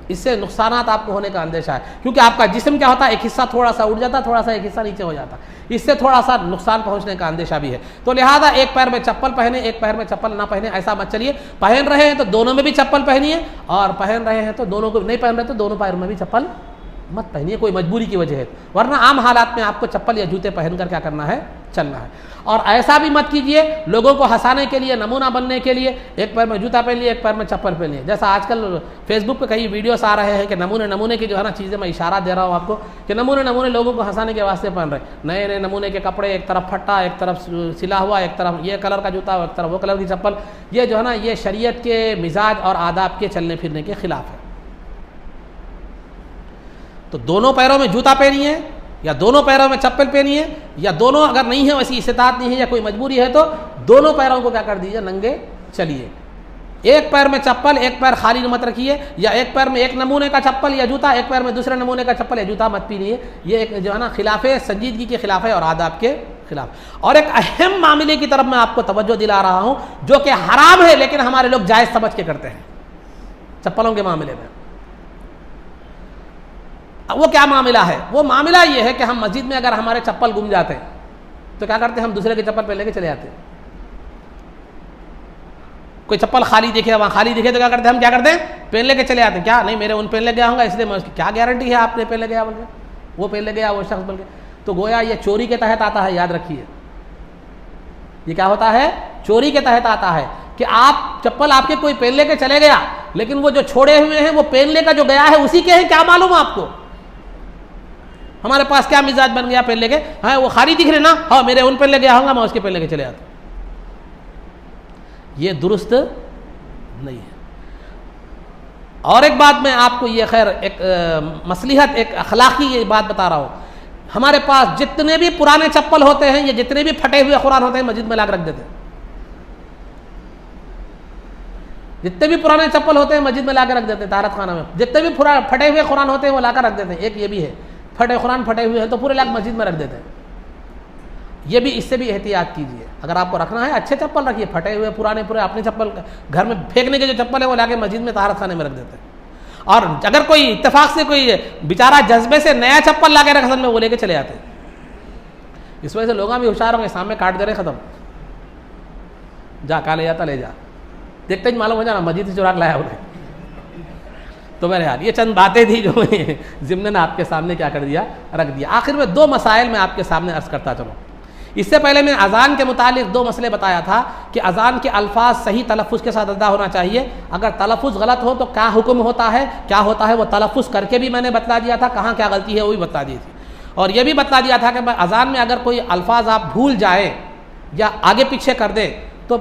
B: اس سے نقصانات آپ کو ہونے کا اندیشہ ہے، کیونکہ آپ کا جسم کیا ہوتا ہے، ایک حصہ تھوڑا سا اٹھ جاتا ہے، تھوڑا سا ایک حصہ نیچے ہو جاتا ہے، اس سے تھوڑا سا نقصان پہنچنے کا اندیشہ بھی ہے. تو لہذا ایک پیر میں چپل پہنے ایک پیر میں چپل نہ پہنے، ایسا مت چلیے. پہن رہے ہیں تو دونوں میں بھی چپل پہنیے، اور پہن رہے ہیں تو دونوں کو نہیں پہن رہے تو دونوں پیروں میں بھی چپل مت پہنیے، کوئی مجبوری کی وجہ ہے. ورنہ عام حالات میں آپ کو چپل یا جوتے پہن کر کیا کرنا ہے، چلنا ہے. اور ایسا بھی مت کیجئے لوگوں کو ہنسانے کے لیے، نمونہ بننے کے لیے، ایک پیر میں جوتا پہن لیے ایک پیر میں چپل پہن لیے. جیسا آج کل فیس بک پہ کئی ویڈیوز آ رہے ہیں کہ نمونے کی جو ہے نا چیزیں، میں اشارہ دے رہا ہوں آپ کو کہ نمونے لوگوں کو ہنسانے کے واسطے پہن رہے ہیں. نئے نمونے کے کپڑے، ایک طرف پھٹا ایک طرف سلا ہوا، ایک طرف یہ کلر کا جوتا ایک طرف وہ کلر کی چپل. یہ جو ہے نا یہ شریعت کے مزاج اور آداب کے چلنے پھرنے کے خلاف ہے. تو دونوں پیروں میں جوتا پہنیے یا دونوں پیروں میں چپل پہنیے، یا دونوں اگر نہیں ہے ویسی استطاعت نہیں ہے یا کوئی مجبوری ہے تو دونوں پیروں کو کیا کر دیجیے، ننگے چلیے. ایک پیر میں چپل ایک پیر خالی مت رکھیے، یا ایک پیر میں ایک نمونے کا چپل یا جوتا ایک پیر میں دوسرے نمونے کا چپل یا جوتا مت پہنیے. یہ ایک جو ہے نا خلاف سنجیدگی کے خلاف ہے اور آداب کے خلاف. اور ایک اہم معاملے کی طرف میں آپ کو توجہ دلا رہا ہوں جو کہ حرام ہے لیکن ہمارے لوگ جائز سمجھ کے کرتے ہیں چپلوں کے معاملے میں. وہ کیا معاملہ ہے؟ وہ معاملہ یہ ہے کہ ہم مسجد میں اگر ہمارے چپل گم جاتے ہیں تو کیا کرتے ہیں، ہم دوسرے کے چپل پہن لے کے چلے جاتے ہیں. کوئی چپل خالی دیکھے، وہاں خالی دیکھے تو کیا کرتے ہیں، ہم کیا کرتے ہیں، پہن لے کے چلے جاتے ہیں. کیا نہیں، میرے ان پہن لے گیا ہوں گا اس لیے میں اس کی کیا گارنٹی ہے آپ نے پہن لے گیا بول کے، وہ پہن لے گیا وہ شخص بول کے. تو گویا یہ چوری کے تحت آتا ہے. یاد رکھیے یہ کیا ہوتا ہے، چوری کے تحت آتا ہے کہ آپ چپل آپ کے کوئی پہن لے کے چلے گیا، لیکن وہ جو چھوڑے ہوئے ہیں وہ پہن لے کا جو گیا ہے اسی کے ہیں، کیا معلوم آپ کو. ہمارے پاس کیا مزاج بن گیا پہن لے کے، ہاں وہ خالی دکھ رہے نا، ہاں میرے ان پہن لے کے آؤں گا، میں اس کے پہن لے کے چلے آتا ہوں. یہ درست نہیں ہے. اور ایک بات میں آپ کو یہ خیر ایک مصلحت، ایک اخلاقی یہ بات بتا رہا ہوں، ہمارے پاس جتنے بھی پرانے چپل ہوتے ہیں یا جتنے بھی پھٹے ہوئے قرآن ہوتے ہیں مسجد میں لا کے رکھ دیتے ہیں. جتنے بھی پرانے چپل ہوتے ہیں مسجد میں لا کے رکھ دیتے ہیں طہارت خانہ میں. جتنے بھی پھٹے ہوئے قرآن ہوتے ہیں وہ لا کر رکھ دیتے ہیں. ایک یہ بھی ہے، پھٹے قرآن پھٹے ہوئے ہیں تو پورے لا کے مسجد میں رکھ دیتے ہیں. یہ بھی، اس سے بھی احتیاط کیجیے. اگر آپ کو رکھنا ہے اچھے چپل رکھیے، پھٹے ہوئے پرانے پورے اپنے چپل گھر میں پھینکنے کے جو چپل ہے وہ لا کے مسجد میں طہارت خانے میں رکھ دیتے ہیں. اور اگر کوئی اتفاق سے کوئی بیچارہ جذبے سے نیا چپل لا کے رکھ میں وہ لے کے چلے آتے ہیں. اس وجہ سے لوگ بھی ہوشیار ہوں گے، سامنے کاٹ دے رہے، ختم، جا کا لے جاتا لے جا، دیکھتے ہی معلوم ہو جانا مسجد سے چرا کے لایا انہیں. تو میرے حال یہ چند باتیں تھی جو میں ضمن آپ کے سامنے کیا کر دیا، رکھ دیا. آخر میں دو مسائل میں آپ کے سامنے عرض کرتا چلوں. اس سے پہلے میں اذان کے متعلق دو مسئلے بتایا تھا کہ اذان کے الفاظ صحیح تلفظ کے ساتھ ادا ہونا چاہیے. اگر تلفظ غلط ہو تو کیا حکم ہوتا ہے، کیا ہوتا ہے، وہ تلفظ کر کے بھی میں نے بتلا دیا تھا، کہاں کیا غلطی ہے وہ بھی بتلا دی تھی. اور یہ بھی بتلا دیا تھا کہ اذان میں اگر کوئی الفاظ آپ بھول جائیں یا آگے پیچھے کر دیں تو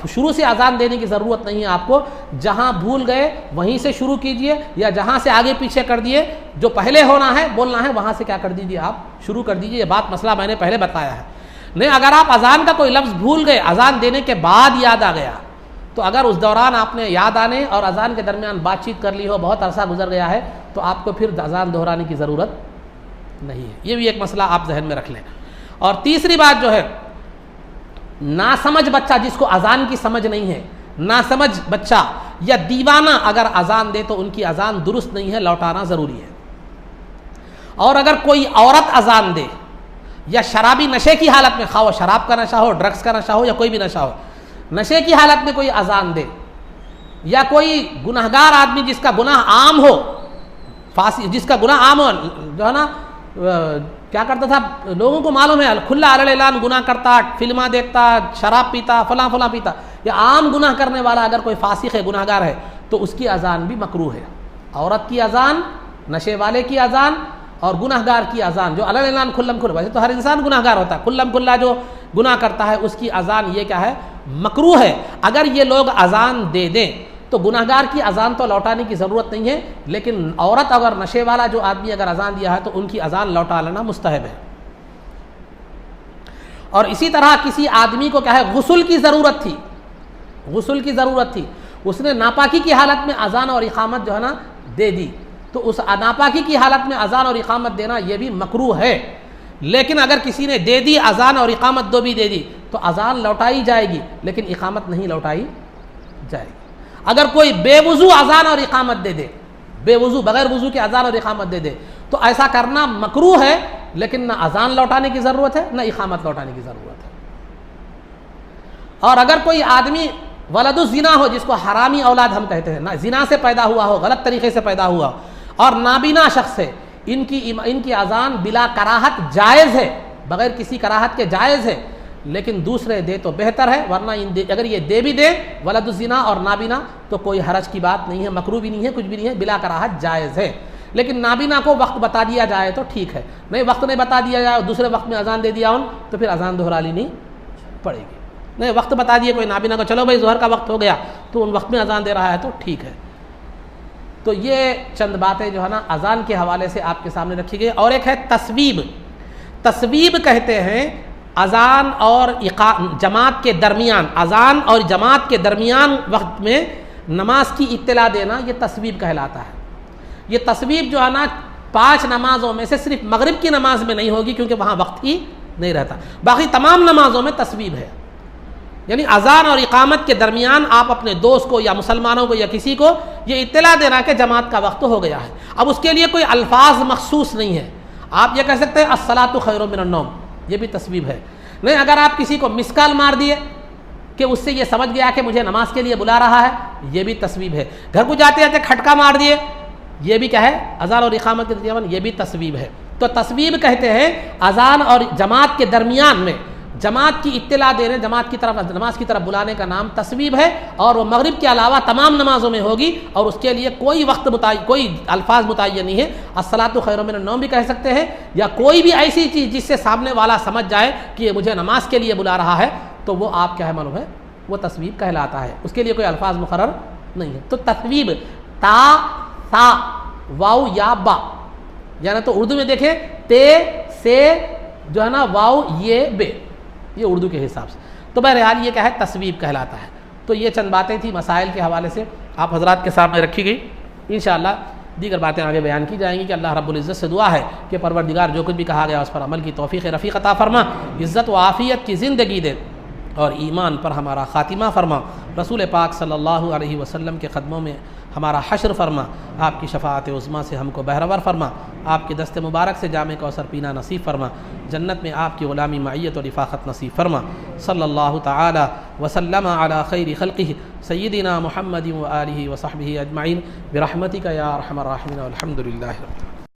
B: شروع سے اذان دینے کی ضرورت نہیں ہے آپ کو. جہاں بھول گئے وہیں سے شروع کیجئے، یا جہاں سے آگے پیچھے کر دیے جو پہلے ہونا ہے بولنا ہے وہاں سے کیا کر دیجئے، آپ شروع کر دیجئے. یہ بات مسئلہ میں نے پہلے بتایا ہے. نہیں، اگر آپ اذان کا کوئی لفظ بھول گئے، اذان دینے کے بعد یاد آ گیا، تو اگر اس دوران آپ نے یاد آنے اور اذان کے درمیان بات چیت کر لی ہو، بہت عرصہ گزر گیا ہے، تو آپ کو پھر اذان دہرانے کی ضرورت نہیں ہے. یہ بھی ایک مسئلہ آپ ذہن میں رکھ لیں. اور تیسری بات جو ہے، ناسمجھ بچہ جس کو اذان کی سمجھ نہیں ہے، ناسمجھ بچہ یا دیوانہ اگر اذان دے تو ان کی اذان درست نہیں ہے، لوٹانا ضروری ہے. اور اگر کوئی عورت اذان دے یا شرابی نشے کی حالت میں، خواہ شراب کا نشہ ہو، ڈرگس کا نشہ ہو یا کوئی بھی نشہ ہو، نشے کی حالت میں کوئی اذان دے، یا کوئی گناہگار آدمی جس کا گناہ عام ہو، جس کا گناہ عام ہو، جو ہے نا کیا کرتا تھا لوگوں کو معلوم ہے، کھلا علی اعلان گناہ کرتا، فلمیں دیکھتا، شراب پیتا، فلاں فلاں پیتا، یا عام گناہ کرنے والا اگر کوئی فاسق ہے، گناہگار ہے، تو اس کی اذان بھی مکروہ ہے. عورت کی اذان، نشے والے کی اذان اور گناہگار کی اذان جو علی اعلان کھلم کھلا، ویسے تو ہر انسان گناہگار ہوتا ہے، کھلم کھلا جو گناہ کرتا ہے اس کی اذان یہ کیا ہے، مکروہ ہے. اگر یہ لوگ اذان دے دیں تو گناہگار کی اذان تو لوٹانے کی ضرورت نہیں ہے، لیکن عورت اگر نشے والا جو آدمی اگر اذان دیا ہے تو ان کی اذان لوٹا لینا مستحب ہے. اور اسی طرح کسی آدمی کو کیا ہے، غسل کی ضرورت تھی، غسل کی ضرورت تھی، اس نے ناپاکی کی حالت میں اذان اور اقامت جو ہے نا دے دی، تو اس ناپاکی کی حالت میں اذان اور اقامت دینا یہ بھی مکروہ ہے. لیکن اگر کسی نے دے دی اذان اور اقامت دو بھی دے دی تو اذان لوٹائی جائے گی لیکن اقامت نہیں لوٹائی جائے گی. اگر کوئی بے وضو اذان اور اقامت دے دے، بے وضو بغیر وضو کے اذان اور اقامت دے دے تو ایسا کرنا مکروہ ہے، لیکن نہ اذان لوٹانے کی ضرورت ہے نہ اقامت لوٹانے کی ضرورت ہے. اور اگر کوئی آدمی ولد الزنا ہو، جس کو حرامی اولاد ہم کہتے ہیں، نہ زنا سے پیدا ہوا ہو، غلط طریقے سے پیدا ہوا اور نابینا شخص ہے، ان کی اذان بلا کراہت جائز ہے، بغیر کسی کراہت کے جائز ہے، لیکن دوسرے دے تو بہتر ہے، ورنہ اگر یہ دے بھی دے ولد الزنا اور نابینا تو کوئی حرج کی بات نہیں ہے، مکروہ بھی نہیں ہے، کچھ بھی نہیں ہے، بلا کراہت جائز ہے. لیکن نابینا کو وقت بتا دیا جائے تو ٹھیک ہے، نہیں وقت نہیں بتا دیا جائے اور دوسرے وقت میں اذان دے دیا تو پھر اذان دہرا لینی پڑے گی. نہیں وقت بتا دیے کوئی نابینا کو، چلو بھائی ظہر کا وقت ہو گیا تو ان وقت میں اذان دے رہا ہے تو ٹھیک ہے. تو یہ چند باتیں جو ہے نا اذان کے حوالے سے آپ کے سامنے رکھی گئی. اور ایک ہے تصویب. تصویب کہتے ہیں اذان اور جماعت کے درمیان، اذان اور جماعت کے درمیان وقت میں نماز کی اطلاع دینا، یہ تصویب کہلاتا ہے. یہ تصویب جو ہے نا 5 نمازوں میں سے صرف مغرب کی نماز میں نہیں ہوگی کیونکہ وہاں وقت ہی نہیں رہتا، باقی تمام نمازوں میں تصویب ہے. یعنی اذان اور اقامت کے درمیان آپ اپنے دوست کو یا مسلمانوں کو یا کسی کو یہ اطلاع دینا کہ جماعت کا وقت ہو گیا ہے. اب اس کے لیے کوئی الفاظ مخصوص نہیں ہے، آپ یہ کہہ سکتے ہیں الصلاۃ خیر من النوم، یہ بھی تصویب ہے. نہیں اگر آپ کسی کو مس کال مار دیے کہ اس سے یہ سمجھ گیا کہ مجھے نماز کے لیے بلا رہا ہے، یہ بھی تصویب ہے. گھر کو جاتے جاتے کھٹکا مار دیے، یہ بھی کیا ہے، اذان اور اقامت کے درمیان، یہ بھی تصویب ہے. تو تصویب کہتے ہیں اذان اور جماعت کے درمیان میں جماعت کی اطلاع دینے، جماعت کی طرف نماز کی طرف بلانے کا نام تصویب ہے، اور وہ مغرب کے علاوہ تمام نمازوں میں ہوگی، اور اس کے لیے کوئی وقت کوئی الفاظ متعین نہیں ہے۔ الصلاۃ خیر من النوم بھی کہہ سکتے ہیں، یا کوئی بھی ایسی چیز جس سے سامنے والا سمجھ جائے کہ یہ مجھے نماز کے لیے بلا رہا ہے، تو وہ آپ کیا ہے معلوم ہے، وہ تصویب کہلاتا ہے، اس کے لیے کوئی الفاظ مقرر نہیں ہے۔ تو تصویب تا سا واو یا با، یعنی تو اردو میں دیکھیں تے سے جو ہے نا واو یہ بے، یہ اردو کے حساب سے، تو بہرحال یہ کیا ہے، تصویب کہلاتا ہے۔ تو یہ چند باتیں تھیں مسائل کے حوالے سے آپ حضرات کے سامنے رکھی گئی، انشاءاللہ دیگر باتیں آگے بیان کی جائیں گی کہ اللہ رب العزت سے دعا ہے کہ پروردگار جو کچھ بھی کہا گیا اس پر عمل کی توفیق رفیق عطا فرما، عزت و عافیت کی زندگی دے، اور ایمان پر ہمارا خاتمہ فرما، رسول پاک صلی اللہ علیہ وسلم کے قدموں میں ہمارا حشر فرما، آپ کی شفاعت عظمیٰ سے ہم کو بہرور فرما، آپ کے دست مبارک سے جام کوثر پینا نصیب فرما، جنت میں آپ کی غلامی معیت و رفاقت نصیب فرما۔ صلی اللہ تعالی وسلم علی خیر خلقہ سیدنا محمد و آلہ و صحبہ اجمعین برحمتک یا ارحم الراحمین والحمد للہ رب العالمین۔